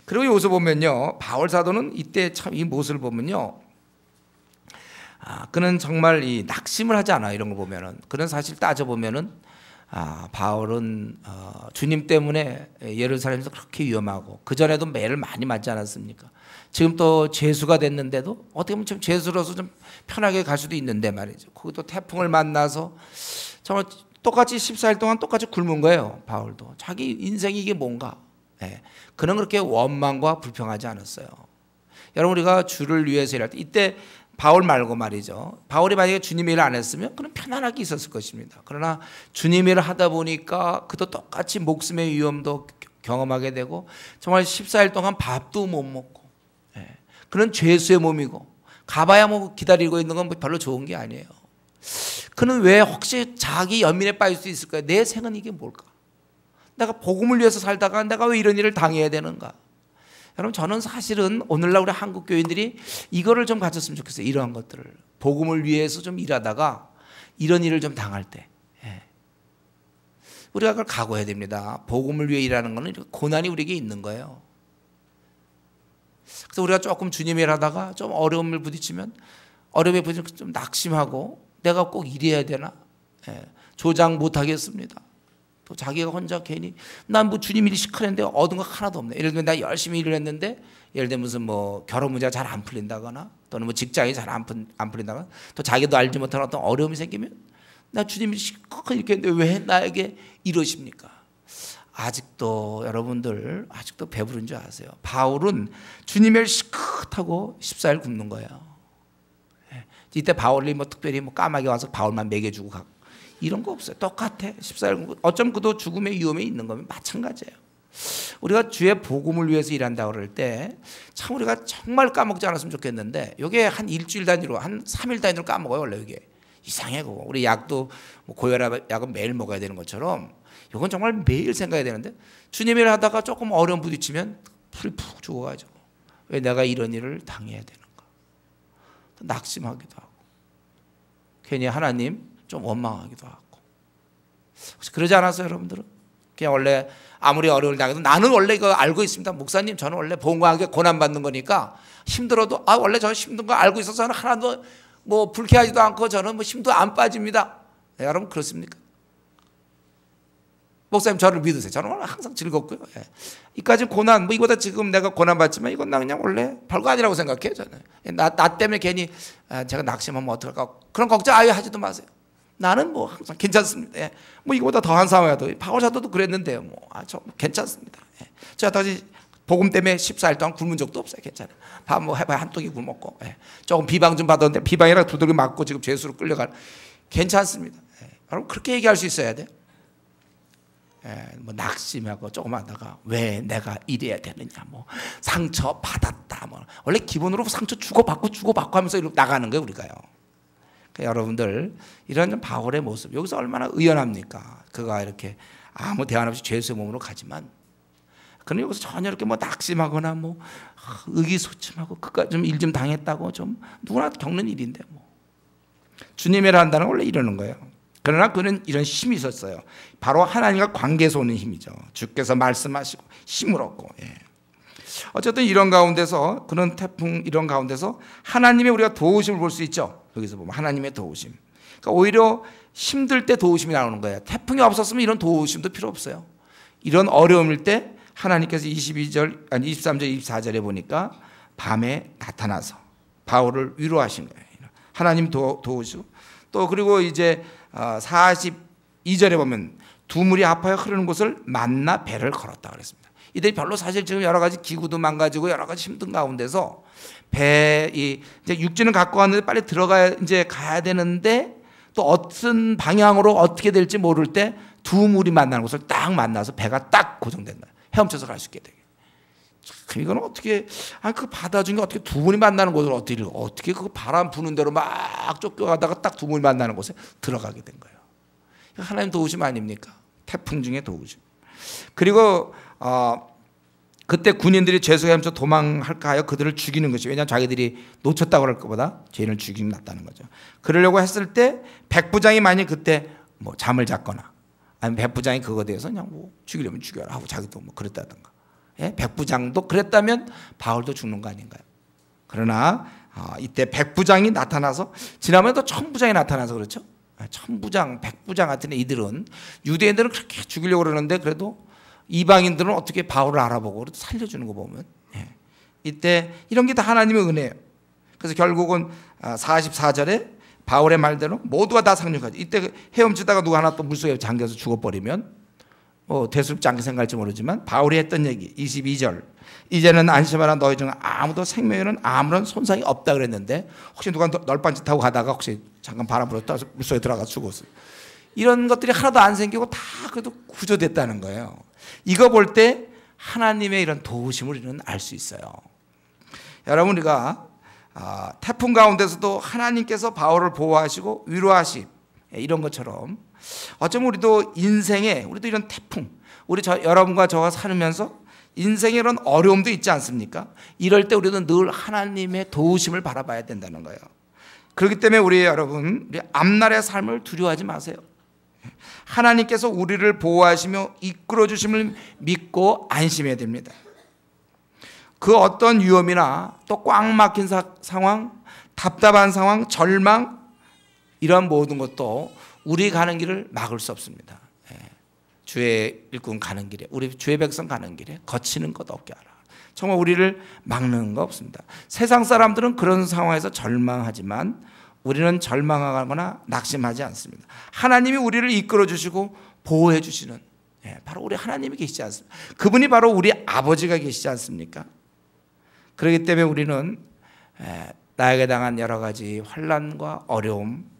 그리고 여기서 보면요, 바울 사도는 이때 참 이 모습을 보면요, 그는 정말 이 낙심을 하지 않아요. 이런 걸 보면은 그는 사실 따져 보면은 바울은 주님 때문에 예루살렘에서 그렇게 위험하고 그 전에도 매를 많이 맞지 않았습니까? 지금 또 죄수가 됐는데도 어떻게 보면 좀 죄수로서 좀 편하게 갈 수도 있는데 말이죠. 거기도 태풍을 만나서 정말 똑같이 14일 동안 똑같이 굶은 거예요. 바울도 자기 인생이 이게 뭔가. 그는 그렇게 원망과 불평하지 않았어요. 여러분, 우리가 주를 위해서 일할 때 이때 바울 말고 말이죠, 바울이 만약에 주님의 일을 안 했으면 그는 편안하게 있었을 것입니다. 그러나 주님의 일을 하다 보니까 그도 똑같이 목숨의 위험도 경험하게 되고 정말 14일 동안 밥도 못 먹고, 그는 죄수의 몸이고 가봐야 뭐 기다리고 있는 건 별로 좋은 게 아니에요. 그는 왜 혹시 자기 연민에 빠질 수 있을까요? 내 생은 이게 뭘까? 내가 복음을 위해서 살다가 내가 왜 이런 일을 당해야 되는가? 여러분, 저는 사실은 오늘날 우리 한국 교인들이 이거를 좀 가졌으면 좋겠어요. 이러한 것들을 복음을 위해서 좀 일하다가 이런 일을 좀 당할 때 우리가 그걸 각오해야 됩니다. 복음을 위해 일하는 것은 고난이 우리에게 있는 거예요. 그래서 우리가 조금 주님의 일 하다가 좀 어려움을 부딪히면 좀 낙심하고 내가 꼭 이래야 되나? 조장 못하겠습니다. 또 자기가 혼자 괜히 난 뭐 주님 일이 시커했는데 얻은 거 하나도 없네. 예를 들면 나 열심히 일을 했는데 예를 들면 무슨 뭐 결혼 문제가 잘 안 풀린다거나 또는 뭐 직장이 잘 안 풀린다거나 또 자기도 알지 못하는 어떤 어려움이 생기면 나 주님 일이 시커 이렇게 했는데 왜 나에게 이러십니까? 아직도 여러분들 아직도 배부른 줄 아세요? 바울은 주님의 일 시커하고 14일 굶는 거예요. 이때 바울이 뭐 특별히 뭐 까마귀 와서 바울만 먹여주고 가고 이런 거 없어요. 똑같아. 14일 어쩜 그도 죽음의 위험에 있는 거면 마찬가지예요. 우리가 주의 복음을 위해서 일한다고 그럴 때 참 우리가 정말 까먹지 않았으면 좋겠는데 이게 한 일주일 단위로 한 3일 단위로 까먹어요. 원래 이게 이상해. 그거 우리 약도 뭐 고혈압 약은 매일 먹어야 되는 것처럼 이건 정말 매일 생각해야 되는데 주님의 일을 하다가 조금 어려움 부딪히면 풀이 푹 죽어가지고 왜 내가 이런 일을 당해야 되는가, 또 낙심하기도 하고 괜히 하나님 좀 원망하기도 하고. 혹시 그러지 않았어요, 여러분들은? 그냥 원래 아무리 어려울 당해도 나는 원래 이거 알고 있습니다. 목사님, 저는 원래 복음하게 고난 받는 거니까 힘들어도 원래 저 힘든 거 알고 있어서 저는 하나도 뭐 불쾌하지도 않고 저는 뭐 힘도 안 빠집니다. 여러분 그렇습니까? 목사님 저를 믿으세요. 저는 원래 항상 즐겁고요. 이까지 고난, 뭐 이거보다 지금 내가 고난 받지만 이건 나 그냥 원래 별거 아니라고 생각해요. 저는 나 때문에 괜히 제가 낙심하면 어떡할까 그런 걱정 아예 하지도 마세요. 나는 뭐 항상 괜찮습니다. 뭐 이거보다 더한 상황이라도 바울 사도도 그랬는데요. 저 괜찮습니다. 제가 다시 복음 때문에 14일 동안 굶은 적도 없어요. 괜찮아요. 밥 뭐 해봐야 한 끼 굶었고 조금 비방 좀 받았는데 비방이라 두들겨 맞고 지금 죄수로 끌려갈 괜찮습니다. 여러분 그렇게 얘기할 수 있어야 돼요. 뭐 낙심하고 조금 하다가 왜 내가 이래야 되느냐, 뭐 상처 받았다, 뭐 원래 기본으로 상처 주고받고 하면서 이렇게 나가는 거예요 우리가요. 그러니까 여러분들 이런 좀 바울의 모습 여기서 얼마나 의연합니까? 그가 이렇게 아무 대안 없이 죄수의 몸으로 가지만 그는 여기서 전혀 이렇게 뭐 낙심하거나 뭐 의기소침하고 그까 좀 일 좀 당했다고 좀 누구나 겪는 일인데 뭐 주님의 일을 한다는 건 원래 이러는 거예요. 그러나 그는 이런 힘이 있었어요. 바로 하나님과 관계에서 오는 힘이죠. 주께서 말씀하시고 힘을 얻고. 어쨌든 이런 가운데서 그런 태풍 이런 가운데서 하나님의 우리가 도우심을 볼 수 있죠. 여기서 보면 하나님의 도우심. 그러니까 오히려 힘들 때 도우심이 나오는 거예요. 태풍이 없었으면 이런 도우심도 필요 없어요. 이런 어려움일 때 하나님께서 23절, 24절에 보니까 밤에 나타나서 바울을 위로하신 거예요. 하나님 도우시고 또 그리고 이제 42절에 보면 두 물이 합하여 흐르는 곳을 만나 배를 걸었다 그랬습니다. 이들이 별로 사실 지금 여러 가지 기구도 망가지고 여러 가지 힘든 가운데서 이제 육지는 갖고 왔는데 빨리 가야 되는데 또 어떤 방향으로 어떻게 될지 모를 때 두 물이 만나는 곳을 딱 만나서 배가 딱 고정된 거예요. 헤엄쳐서 갈 수 있게 되게. 참 이건 어떻게 그 바다 중에 어떻게 두 분이 만나는 곳을 어떻게 그 바람 부는 대로 막 쫓겨가다가 딱 두 분이 만나는 곳에 들어가게 된 거예요. 하나님 도우심 아닙니까? 태풍 중에 도우심. 그리고 그때 군인들이 죄수가 헤엄쳐 도망할까 하여 그들을 죽이는 것이, 왜냐하면 자기들이 놓쳤다고 그럴 것보다 죄인을 죽이는 게 낫다는 거죠. 그러려고 했을 때 백부장이 만약 그때 뭐 잠을 잤거나 아니면 백부장이 그거에 대해서 그냥 뭐 죽이려면 죽여라 하고 자기도 뭐 그랬다든가, 예? 백부장도 그랬다면 바울도 죽는 거 아닌가요? 그러나 이때 백부장이 나타나서, 지난번에도 천부장이 나타나서 그렇죠. 천부장, 백부장 같은 이들은 유대인들은 그렇게 죽이려고 그러는데 그래도 이방인들은 어떻게 바울을 알아보고 살려주는 거 보면, 예. 이때 이런 게 다 하나님의 은혜예요. 그래서 결국은 44절에 바울의 말대로 모두가 다 상륙하지. 이때 헤엄치다가 누가 하나 또 물속에 잠겨서 죽어버리면 대수롭지 않게 생각할지 모르지만 바울이 했던 얘기 22절, 이제는 안심하라, 너희 중 아무도 생명에는 아무런 손상이 없다 그랬는데 혹시 누가 널빤지 타고 가다가 혹시 잠깐 바람 불었다 물속에 들어가 죽었어요. 이런 것들이 하나도 안 생기고 다 그래도 구조됐다는 거예요. 이거 볼 때 하나님의 이런 도우심을 우리는 알 수 있어요. 여러분, 우리가 태풍 가운데서도 하나님께서 바울을 보호하시고 위로하시, 이런 것처럼 어쩌면 우리도 인생에 우리도 이런 태풍, 여러분과 저와 살면서 인생에 이런 어려움도 있지 않습니까? 이럴 때 우리는 늘 하나님의 도우심을 바라봐야 된다는 거예요. 그렇기 때문에 우리 앞날의 삶을 두려워하지 마세요. 하나님께서 우리를 보호하시며 이끌어 주심을 믿고 안심해야 됩니다. 그 어떤 위험이나 또 꽉 막힌 상황, 답답한 상황, 절망, 이런 모든 것도 우리 가는 길을 막을 수 없습니다. 주의 일꾼 가는 길에, 우리 주의 백성 가는 길에 거치는 것 없게 하라. 정말 우리를 막는 거 없습니다. 세상 사람들은 그런 상황에서 절망하지만 우리는 절망하거나 낙심하지 않습니다. 하나님이 우리를 이끌어 주시고 보호해 주시는, 바로 우리 하나님이 계시지 않습니까? 그분이 바로 우리 아버지가 계시지 않습니까? 그렇기 때문에 우리는 나에게 당한 여러 가지 환난과 어려움,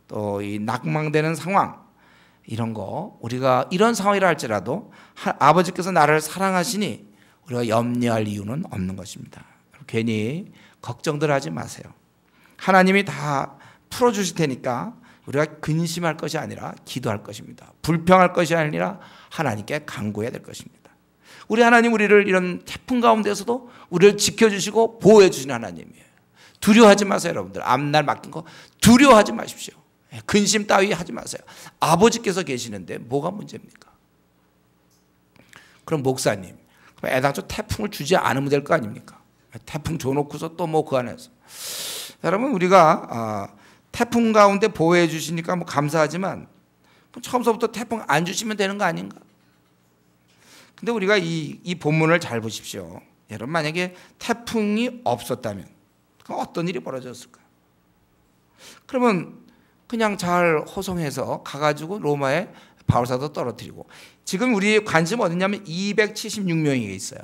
또 이 낙망되는 상황, 이런 거, 우리가 이런 상황이라 할지라도 아버지께서 나를 사랑하시니 우리가 염려할 이유는 없는 것입니다. 괜히 걱정들 하지 마세요. 하나님이 다 풀어주실 테니까 우리가 근심할 것이 아니라 기도할 것입니다. 불평할 것이 아니라 하나님께 간구해야 될 것입니다. 우리 하나님, 우리를 이런 태풍 가운데서도 우리를 지켜주시고 보호해 주시는 하나님이에요. 두려워하지 마세요. 여러분들, 앞날 맡긴 거 두려워하지 마십시오. 근심 따위 하지 마세요. 아버지께서 계시는데 뭐가 문제입니까? 그럼 목사님, 애당초 태풍을 주지 않으면 될 거 아닙니까? 태풍 줘놓고서 또 뭐 그 안에서. 여러분, 우리가 태풍 가운데 보호해 주시니까 뭐 감사하지만 처음서부터 태풍 안 주시면 되는 거 아닌가? 근데 우리가 이 본문을 잘 보십시오. 여러분, 만약에 태풍이 없었다면 그럼 어떤 일이 벌어졌을까요? 그러면 그냥 잘 호송해서 가가지고 로마에 바울사도 떨어뜨리고, 지금 우리의 관심 어디냐면 276명이 있어요.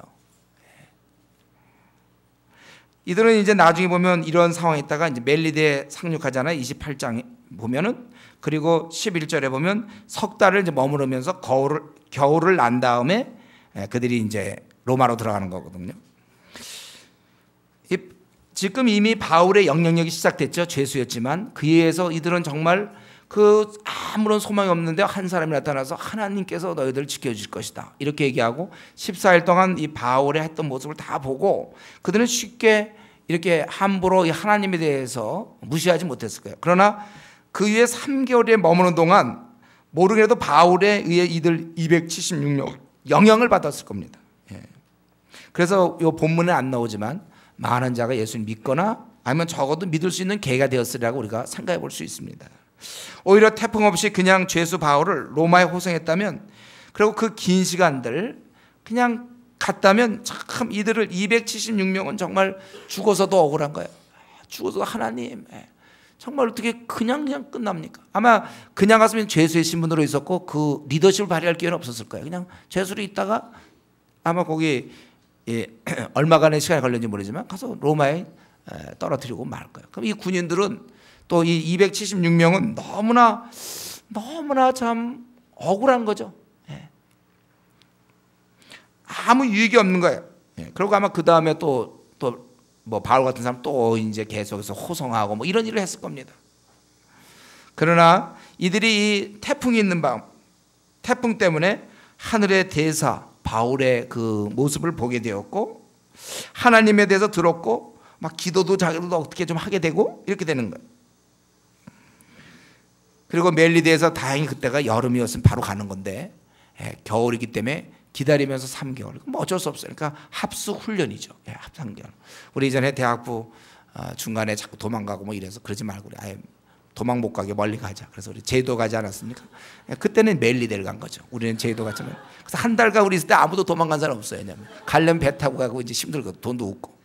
이들은 이제 나중에 보면 이런 상황에 있다가 이제 멜리데에 상륙하잖아요. 28장 보면은. 그리고 11절에 보면 석 달을 이제 머무르면서 겨울을 난 다음에 그들이 이제 로마로 들어가는 거거든요. 지금 이미 바울의 영향력이 시작됐죠. 죄수였지만 그에 의해서 이들은 정말 아무런 소망이 없는데 한 사람이 나타나서 하나님께서 너희들을 지켜주실 것이다, 이렇게 얘기하고 14일 동안 이 바울의 했던 모습을 다 보고 그들은 쉽게 이렇게 함부로 이 하나님에 대해서 무시하지 못했을 거예요. 그러나 그 후에 3개월에 머무는 동안 모르게도 바울에 의해 이들 276명 영향을 받았을 겁니다. 그래서 이 본문에 안 나오지만 많은 자가 예수를 믿거나 아니면 적어도 믿을 수 있는 계기가 되었으리라고 우리가 생각해 볼 수 있습니다. 오히려 태풍 없이 그냥 죄수 바울을 로마에 호송했다면, 그리고 그 긴 시간들 그냥 갔다면 참 이들을 276명은 정말 죽어서도 억울한 거예요. 죽어서 하나님, 정말 어떻게 그냥 끝납니까? 아마 그냥 갔으면 죄수의 신분으로 있었고 그 리더십을 발휘할 기회는 없었을 거예요. 그냥 죄수로 있다가 아마 거기 얼마간의 시간이 걸렸는지 모르지만 가서 로마에 떨어뜨리고 말 거예요. 그럼 이 군인들은 또 이 276명은 너무나 참 억울한 거죠. 아무 유익이 없는 거예요. 그리고 아마 그 다음에 또 뭐 바울 같은 사람 또 이제 계속해서 호송하고 뭐 이런 일을 했을 겁니다. 그러나 이들이 이 태풍이 있는 밤, 태풍 때문에 하늘의 대사 바울의 그 모습을 보게 되었고, 하나님에 대해서 들었고, 막 기도도 자기도 어떻게 좀 하게 되고 이렇게 되는 거예요. 그리고 멜리데에서 다행히 그때가 여름이었으면 바로 가는 건데, 겨울이기 때문에 기다리면서 3개월. 뭐 어쩔 수 없어요. 그러니까 합숙 훈련이죠. 합 3개월. 우리 이전에 대학부 중간에 자꾸 도망가고 뭐 이래서 그러지 말고 우리 아예 도망 못 가게 멀리 가자. 그래서 우리 제도 가지 않았습니까? 그때는 멜리데를 간 거죠. 우리는 제도 갔잖아요. 그래서 한 달간 우리 있을 때 아무도 도망간 사람 없어요. 왜냐면 가려면 배 타고 가고 이제 힘들고 돈도 없고.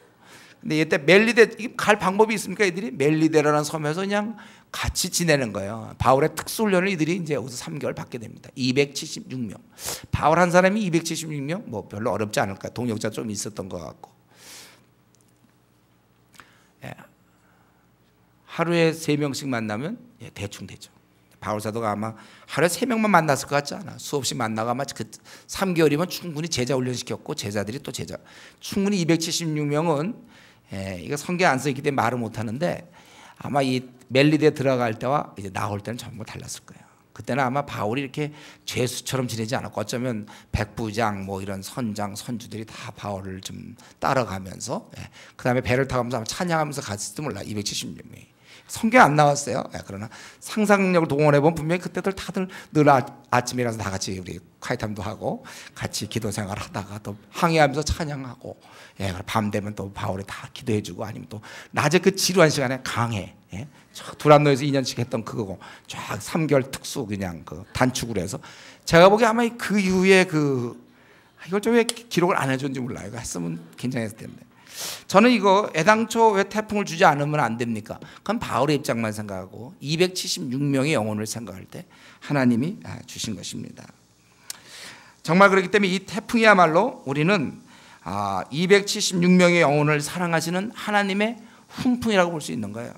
근데 이때 멜리데 갈 방법이 있습니까? 이들이 멜리데라는 섬에서 그냥 같이 지내는 거예요. 바울의 특수훈련을 이들이 이제 여기서 3개월 받게 됩니다. 276명. 바울 한 사람이 276명? 뭐 별로 어렵지 않을까. 동역자 좀 있었던 것 같고. 하루에 3명씩 만나면 대충 되죠. 바울 사도가 아마 하루에 3명만 만났을 것 같지 않아. 수없이 만나가 아마 그 3개월이면 충분히 제자 훈련시켰고, 제자들이 또 제자. 충분히 276명은 이거 성경 안 써있기 때문에 말을 못 하는데, 아마 이 멜리데 들어갈 때와 이제 나올 때는 전부 달랐을 거예요. 그때는 아마 바울이 이렇게 죄수처럼 지내지 않았고, 어쩌면 백부장 뭐 이런 선장 선주들이 다 바울을 좀 따라가면서, 그 다음에 배를 타가면서 아마 찬양하면서 갔을지도 몰라. 276명이 성경 안 나왔어요. 그러나 상상력을 동원해보면 분명히 그때들 다들 늘 아침이라서 다 같이 우리 콰이탐도 하고 같이 기도 생활 하다가 또 항해하면서 찬양하고, 밤 되면 또 바울이 다 기도해주고, 아니면 또 낮에 그 지루한 시간에 강해, 두란노에서 2년씩 했던 그거고 쫙 3개월 특수 그냥 그 단축으로 해서, 제가 보기에 아마 그 이후에 이걸 좀 왜 기록을 안 해줬는지 몰라요. 이거 했으면 굉장했을 텐데. 저는 이거 애당초 왜 태풍을 주지 않으면 안 됩니까? 그건 바울의 입장만 생각하고 276명의 영혼을 생각할 때 하나님이 주신 것입니다. 정말 그렇기 때문에 이 태풍이야말로 우리는 276명의 영혼을 사랑하시는 하나님의 훈풍이라고 볼 수 있는 거예요.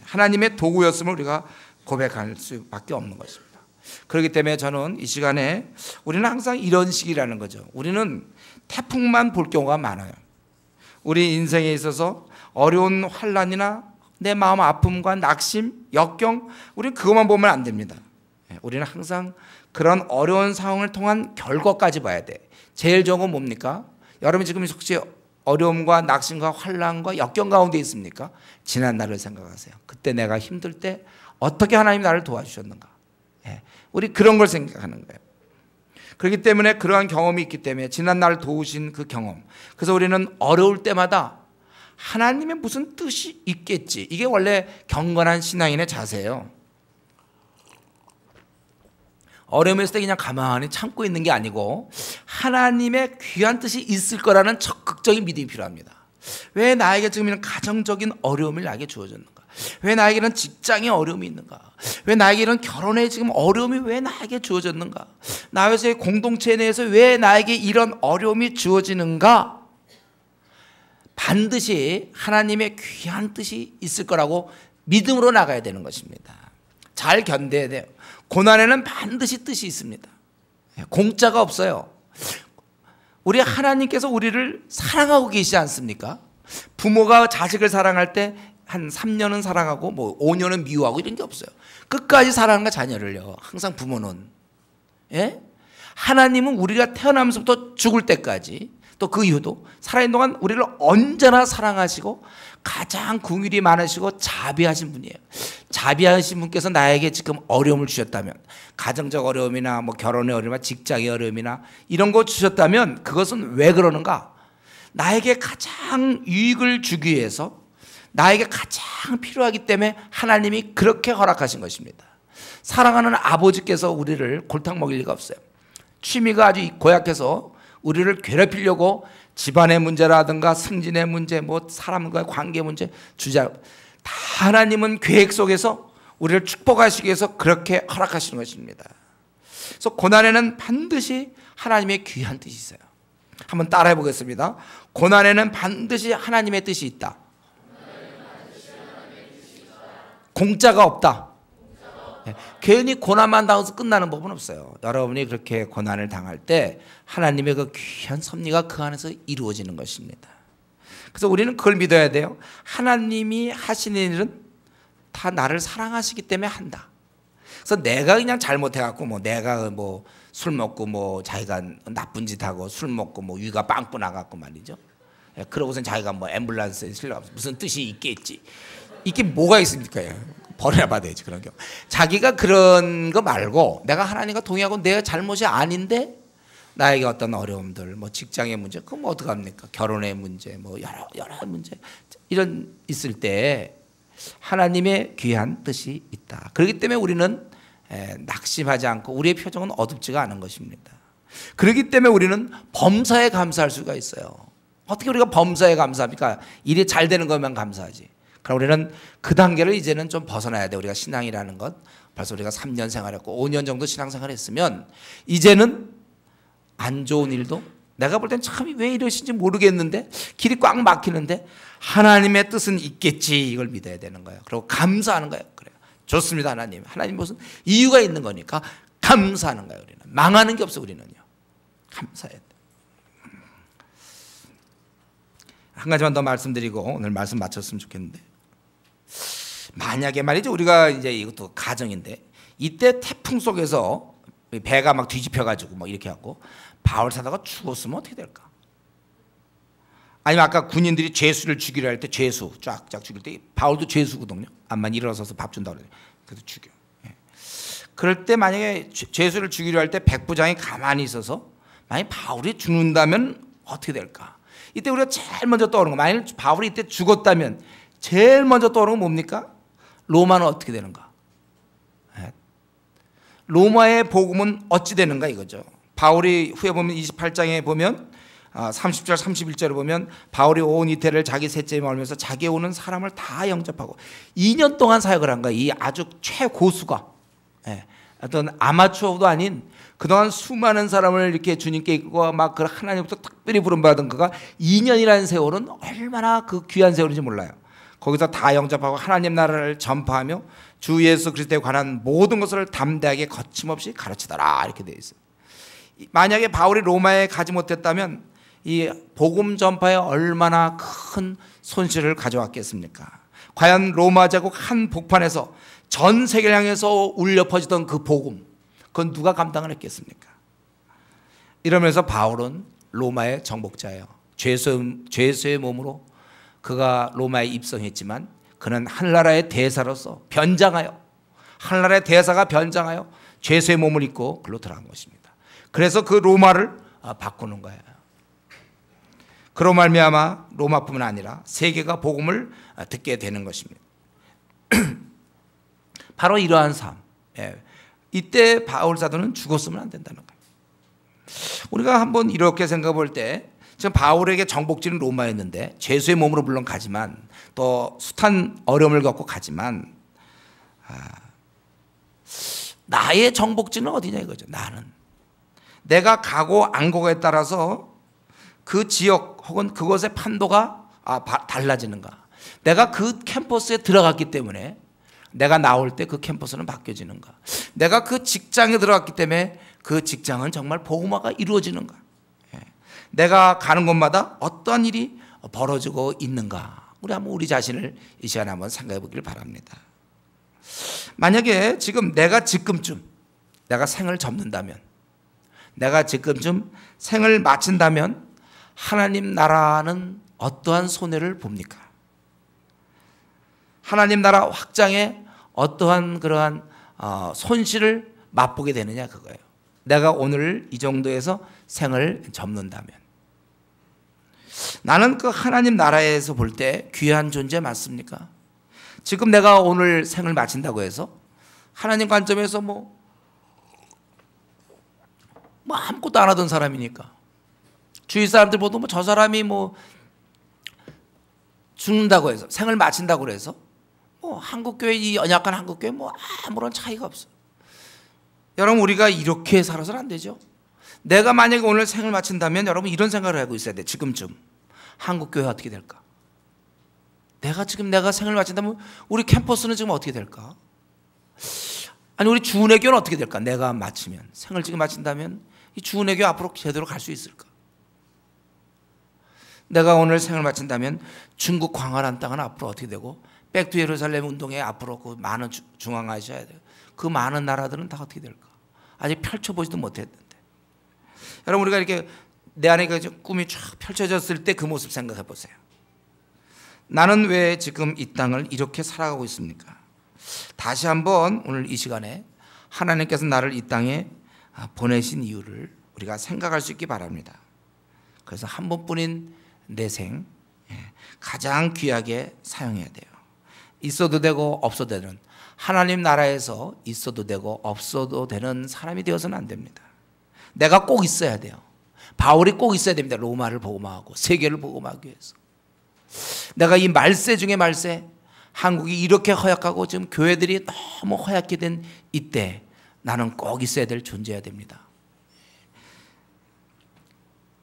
하나님의 도구였음을 우리가 고백할 수밖에 없는 것입니다. 그렇기 때문에 저는 이 시간에 우리는 항상 이런 식이라는 거죠. 우리는 태풍만 볼 경우가 많아요. 우리 인생에 있어서 어려운 환난이나 내 마음 아픔과 낙심, 역경, 우리는 그것만 보면 안 됩니다. 우리는 항상 그런 어려운 상황을 통한 결과까지 봐야 돼. 제일 좋은 건 뭡니까? 여러분 지금 혹시 어려움과 낙심과 환난과 역경 가운데 있습니까? 지난 날을 생각하세요. 그때 내가 힘들 때 어떻게 하나님이 나를 도와주셨는가? 우리 그런 걸 생각하는 거예요. 그렇기 때문에 그러한 경험이 있기 때문에 지난 날 도우신 그 경험, 그래서 우리는 어려울 때마다 하나님의 무슨 뜻이 있겠지. 이게 원래 경건한 신앙인의 자세예요. 어려움에 있을 때 그냥 가만히 참고 있는 게 아니고 하나님의 귀한 뜻이 있을 거라는 적극적인 믿음이 필요합니다. 왜 나에게 지금 이런 가정적인 어려움이 나에게 주어졌는가? 왜 나에게는 직장에 어려움이 있는가? 왜 나에게 이런 결혼에 지금 어려움이 왜 나에게 주어졌는가? 나 회사의 공동체 내에서 왜 나에게 이런 어려움이 주어지는가? 반드시 하나님의 귀한 뜻이 있을 거라고 믿음으로 나가야 되는 것입니다. 잘 견뎌야 돼요. 고난에는 반드시 뜻이 있습니다. 공짜가 없어요. 우리 하나님께서 우리를 사랑하고 계시지 않습니까? 부모가 자식을 사랑할 때 한 3년은 사랑하고 뭐 5년은 미워하고 이런 게 없어요. 끝까지 사랑하는 자녀를요. 항상 부모는. 하나님은 우리가 태어나면서부터 죽을 때까지, 또 그 이후도 살아있는 동안 우리를 언제나 사랑하시고 가장 긍휼이 많으시고 자비하신 분이에요. 자비하신 분께서 나에게 지금 어려움을 주셨다면, 가정적 어려움이나 뭐 결혼의 어려움이나 직장의 어려움이나 이런 거 주셨다면 그것은 왜 그러는가? 나에게 가장 유익을 주기 위해서, 나에게 가장 필요하기 때문에 하나님이 그렇게 허락하신 것입니다. 사랑하는 아버지께서 우리를 골탕 먹일 리가 없어요. 취미가 아주 고약해서 우리를 괴롭히려고 집안의 문제라든가 승진의 문제, 뭐 사람과의 관계 문제 주자, 다 하나님은 계획 속에서 우리를 축복하시기 위해서 그렇게 허락하시는 것입니다. 그래서 고난에는 반드시 하나님의 귀한 뜻이 있어요. 한번 따라해 보겠습니다. 고난에는 반드시 하나님의 뜻이 있다. 공짜가 없다. 괜히 고난만 당해서 끝나는 법은 없어요. 여러분이 그렇게 고난을 당할 때 하나님의 그 귀한 섭리가 그 안에서 이루어지는 것입니다. 그래서 우리는 그걸 믿어야 돼요. 하나님이 하시는 일은 다 나를 사랑하시기 때문에 한다. 그래서 내가 그냥 잘못해갖고 내가 술 먹고 자기가 나쁜 짓 하고 술 먹고 위가 빵꾸 나갖고 말이죠. 그러고선 자기가 앰뷸런스에 실려 무슨 뜻이 있겠지. 이게 뭐가 있습니까? 벌이나 받아야지 그런 경우. 자기가 그런 거 말고 내가 하나님과 동의하고 내가 잘못이 아닌데 나에게 어떤 어려움들, 직장의 문제, 그럼 어떡합니까? 결혼의 문제, 여러 문제 이런 있을 때 하나님의 귀한 뜻이 있다. 그렇기 때문에 우리는 낙심하지 않고 우리의 표정은 어둡지가 않은 것입니다. 그렇기 때문에 우리는 범사에 감사할 수가 있어요. 어떻게 우리가 범사에 감사합니까? 일이 잘 되는 것만 감사하지. 그럼 우리는 그 단계를 이제는 좀 벗어나야 돼. 우리가 신앙이라는 것 벌써 우리가 3년 생활했고 5년 정도 신앙생활 했으면 이제는 안 좋은 일도 내가 볼 땐 참 왜 이러신지 모르겠는데 길이 꽉 막히는데 하나님의 뜻은 있겠지, 이걸 믿어야 되는 거예요. 그리고 감사하는 거예요. 그래요. 좋습니다. 하나님 무슨 이유가 있는 거니까 감사하는 거예요. 우리는 망하는 게 없어. 우리는요 감사해야 돼. 한 가지만 더 말씀드리고 오늘 말씀 마쳤으면 좋겠는데, 만약에 말이죠, 우리가 이제 이것도 가정인데 이때 태풍 속에서 배가 막 뒤집혀 가지고 이렇게 하고 바울 사도가 죽었으면 어떻게 될까? 아니면 아까 군인들이 죄수를 죽이려 할 때 죄수 쫙쫙 죽일 때 바울도 죄수거든요. 암만 일어서서 밥 준다고 그래요. 그래서 죽여. 그럴 때 만약에 죄수를 죽이려 할 때 백부장이 가만히 있어서 만약 바울이 죽는다면 어떻게 될까? 이때 우리가 제일 먼저 떠오르는 거, 만약 바울이 이때 죽었다면 제일 먼저 떠오르는 건 뭡니까? 로마는 어떻게 되는가? 로마의 복음은 어찌 되는가 이거죠. 바울이 후에 보면 28장에 보면 30절 31절에 보면 바울이 온 이태를 자기 셋째에 머물면서 자기에 오는 사람을 다 영접하고 2년 동안 사역을 한 거야. 이 아주 최고수가, 어떤 아마추어도 아닌 그동안 수많은 사람을 이렇게 주님께 이끌고 막 그 하나님부터 특별히 부름받은 그가 2년이라는 세월은 얼마나 그 귀한 세월인지 몰라요. 거기서 다 영접하고 하나님 나라를 전파하며 주 예수 그리스도에 관한 모든 것을 담대하게 거침없이 가르치더라, 이렇게 되어 있어요. 만약에 바울이 로마에 가지 못했다면 이 복음 전파에 얼마나 큰 손실을 가져왔겠습니까? 과연 로마 제국 한 복판에서 전 세계를 향해서 울려 퍼지던 그 복음, 그건 누가 감당을 했겠습니까? 이러면서 바울은 로마의 정복자예요. 죄수의 몸으로 그가 로마에 입성했지만 그는 한나라의 대사로서 변장하여, 한나라의 대사가 변장하여 죄수의 몸을 입고 글로 들어간 것입니다. 그래서 그 로마를 바꾸는 거예요. 그로 말미암아 로마뿐만 아니라 세계가 복음을 듣게 되는 것입니다. 바로 이러한 삶. 이때 바울 사도는 죽었으면 안 된다는 거예요. 우리가 한번 이렇게 생각해 볼 때, 지금 바울에게 정복지는 로마였는데 죄수의 몸으로 물론 가지만 또 숱한 어려움을 겪고 가지만 나의 정복지는 어디냐 이거죠. 나는 내가 가고 안 가고에 따라서 그 지역 혹은 그것의 판도가 달라지는가. 내가 그 캠퍼스에 들어갔기 때문에 내가 나올 때 그 캠퍼스는 바뀌어지는가. 내가 그 직장에 들어갔기 때문에 그 직장은 정말 복음화가 이루어지는가. 내가 가는 곳마다 어떤 일이 벌어지고 있는가. 우리 자신을 이 시간에 한번 생각해 보기를 바랍니다. 만약에 지금 내가 지금쯤 내가 생을 접는다면, 내가 지금쯤 생을 마친다면 하나님 나라는 어떠한 손해를 봅니까? 하나님 나라 확장에 어떠한 그러한 손실을 맛보게 되느냐 그거예요. 내가 오늘 이 정도에서 생을 접는다면 나는 그 하나님 나라에서 볼 때 귀한 존재 맞습니까? 지금 내가 오늘 생을 마친다고 해서 하나님 관점에서 아무것도 안 하던 사람이니까 주위 사람들 보도 저 사람이 죽는다고 해서 생을 마친다고 해서 한국교회, 이 연약한 한국교회 아무런 차이가 없어요. 여러분, 우리가 이렇게 살아서는 안 되죠. 내가 만약에 오늘 생을 마친다면 여러분 이런 생각을 하고 있어야 돼. 지금쯤 한국교회 어떻게 될까? 내가 생을 마친다면 우리 캠퍼스는 지금 어떻게 될까? 아니 우리 주은혜교는 어떻게 될까? 내가 마치면, 생을 지금 마친다면 이 주은혜교 앞으로 제대로 갈 수 있을까? 내가 오늘 생을 마친다면 중국 광활한 땅은 앞으로 어떻게 되고, 백투 예루살렘 운동에 앞으로 그 많은 중앙아시아에 그 많은 나라들은 다 어떻게 될까? 아직 펼쳐보지도 못했는데. 여러분 우리가 이렇게 내 안에 그 꿈이 쫙 펼쳐졌을 때 그 모습 생각해 보세요. 나는 왜 지금 이 땅을 이렇게 살아가고 있습니까? 다시 한번 오늘 이 시간에 하나님께서 나를 이 땅에 보내신 이유를 우리가 생각할 수 있기 바랍니다. 그래서 한 번뿐인 내 생 가장 귀하게 사용해야 돼요. 있어도 되고 없어도 되는, 하나님 나라에서 있어도 되고 없어도 되는 사람이 되어서는 안 됩니다. 내가 꼭 있어야 돼요. 바울이 꼭 있어야 됩니다. 로마를 복음화하고 세계를 복음화하기 위해서. 내가 이 말세 중에 말세, 한국이 이렇게 허약하고 지금 교회들이 너무 허약게 된 이때 나는 꼭 있어야 될 존재여야 됩니다.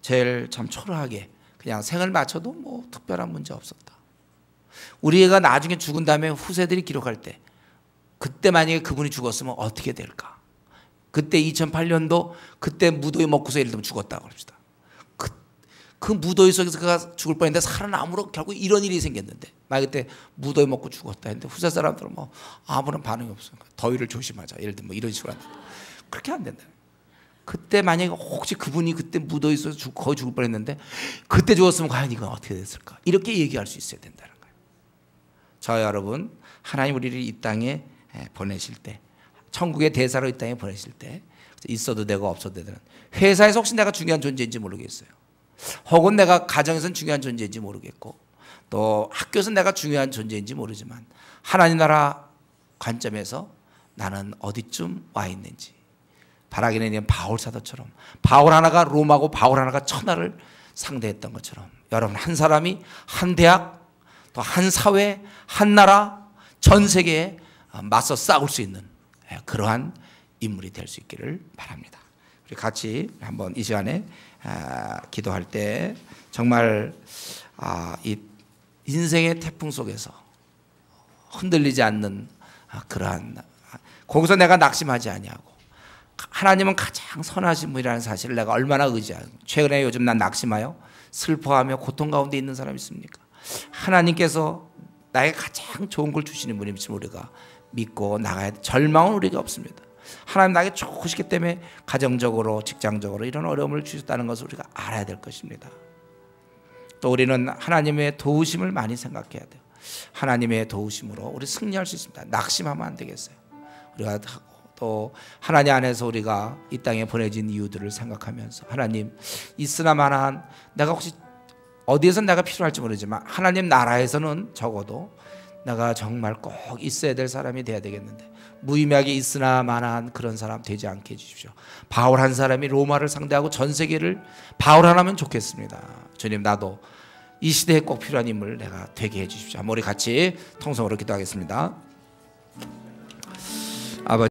제일 참 초라하게 그냥 생을 마쳐도 뭐 특별한 문제 없었다. 우리가 나중에 죽은 다음에 후세들이 기록할 때, 그때 만약에 그분이 죽었으면 어떻게 될까? 그때 2008년도 그때 무더위 먹고서 예를 들면 죽었다고 합시다. 그 무더위 속에서 그가 죽을 뻔했는데 살아남으로 결국 이런 일이 생겼는데, 만약 그때 무더위 먹고 죽었다 했는데 후세 사람들은 뭐 아무런 반응이 없으니까 더위를 조심하자, 예를 들면 뭐 이런 식으로 한다. 그렇게 안 된다. 그때 만약에 혹시 그분이 그때 무더위 속에서 거의 죽을 뻔했는데 그때 죽었으면 과연 이건 어떻게 됐을까? 이렇게 얘기할 수 있어야 된다는 거예요. 저 여러분, 하나님 우리를 이 땅에 보내실 때, 천국의 대사로 이 땅에 보내실 때 있어도 되고 없어도 되는, 회사에서 혹시 내가 중요한 존재인지 모르겠어요. 혹은 내가 가정에서는 중요한 존재인지 모르겠고, 또 학교에서 내가 중요한 존재인지 모르지만 하나님 나라 관점에서 나는 어디쯤 와 있는지, 바라기는 있는 바울 사도처럼, 바울 하나가 롬하고 바울 하나가 천하를 상대했던 것처럼, 여러분 한 사람이 한 대학, 또 한 사회, 한 나라, 전 세계에 맞서 싸울 수 있는 그러한 인물이 될 수 있기를 바랍니다. 우리 같이 한번 이 시간에 기도할 때 정말 이 인생의 태풍 속에서 흔들리지 않는 그러한, 거기서 내가 낙심하지 아니하고, 하나님은 가장 선하신 분이라는 사실을 내가 얼마나 의지하고, 최근에 요즘 난 낙심하여 슬퍼하며 고통 가운데 있는 사람이 있습니까? 하나님께서 나에게 가장 좋은 걸 주시는 분임을 우리가 믿고 나가야 돼. 절망은 우리가 없습니다. 하나님 나에게 좋으시기 때문에 가정적으로 직장적으로 이런 어려움을 주셨다는 것을 우리가 알아야 될 것입니다. 또 우리는 하나님의 도우심을 많이 생각해야 돼요. 하나님의 도우심으로 우리 승리할 수 있습니다. 낙심하면 안 되겠어요. 우리가 또 하나님 안에서 우리가 이 땅에 보내진 이유들을 생각하면서, 하나님 있으나마나 내가 혹시 어디에서 내가 필요할지 모르지만 하나님 나라에서는 적어도 내가 정말 꼭 있어야 될 사람이 돼야 되겠는데, 무의미하게 있으나 마나한 그런 사람 되지 않게 해주십시오. 바울 한 사람이 로마를 상대하고 전 세계를 바울 하나면 좋겠습니다. 주님, 나도 이 시대에 꼭 필요한 인물 내가 되게 해주십시오. 우리 같이 통성으로 기도하겠습니다. 아버지.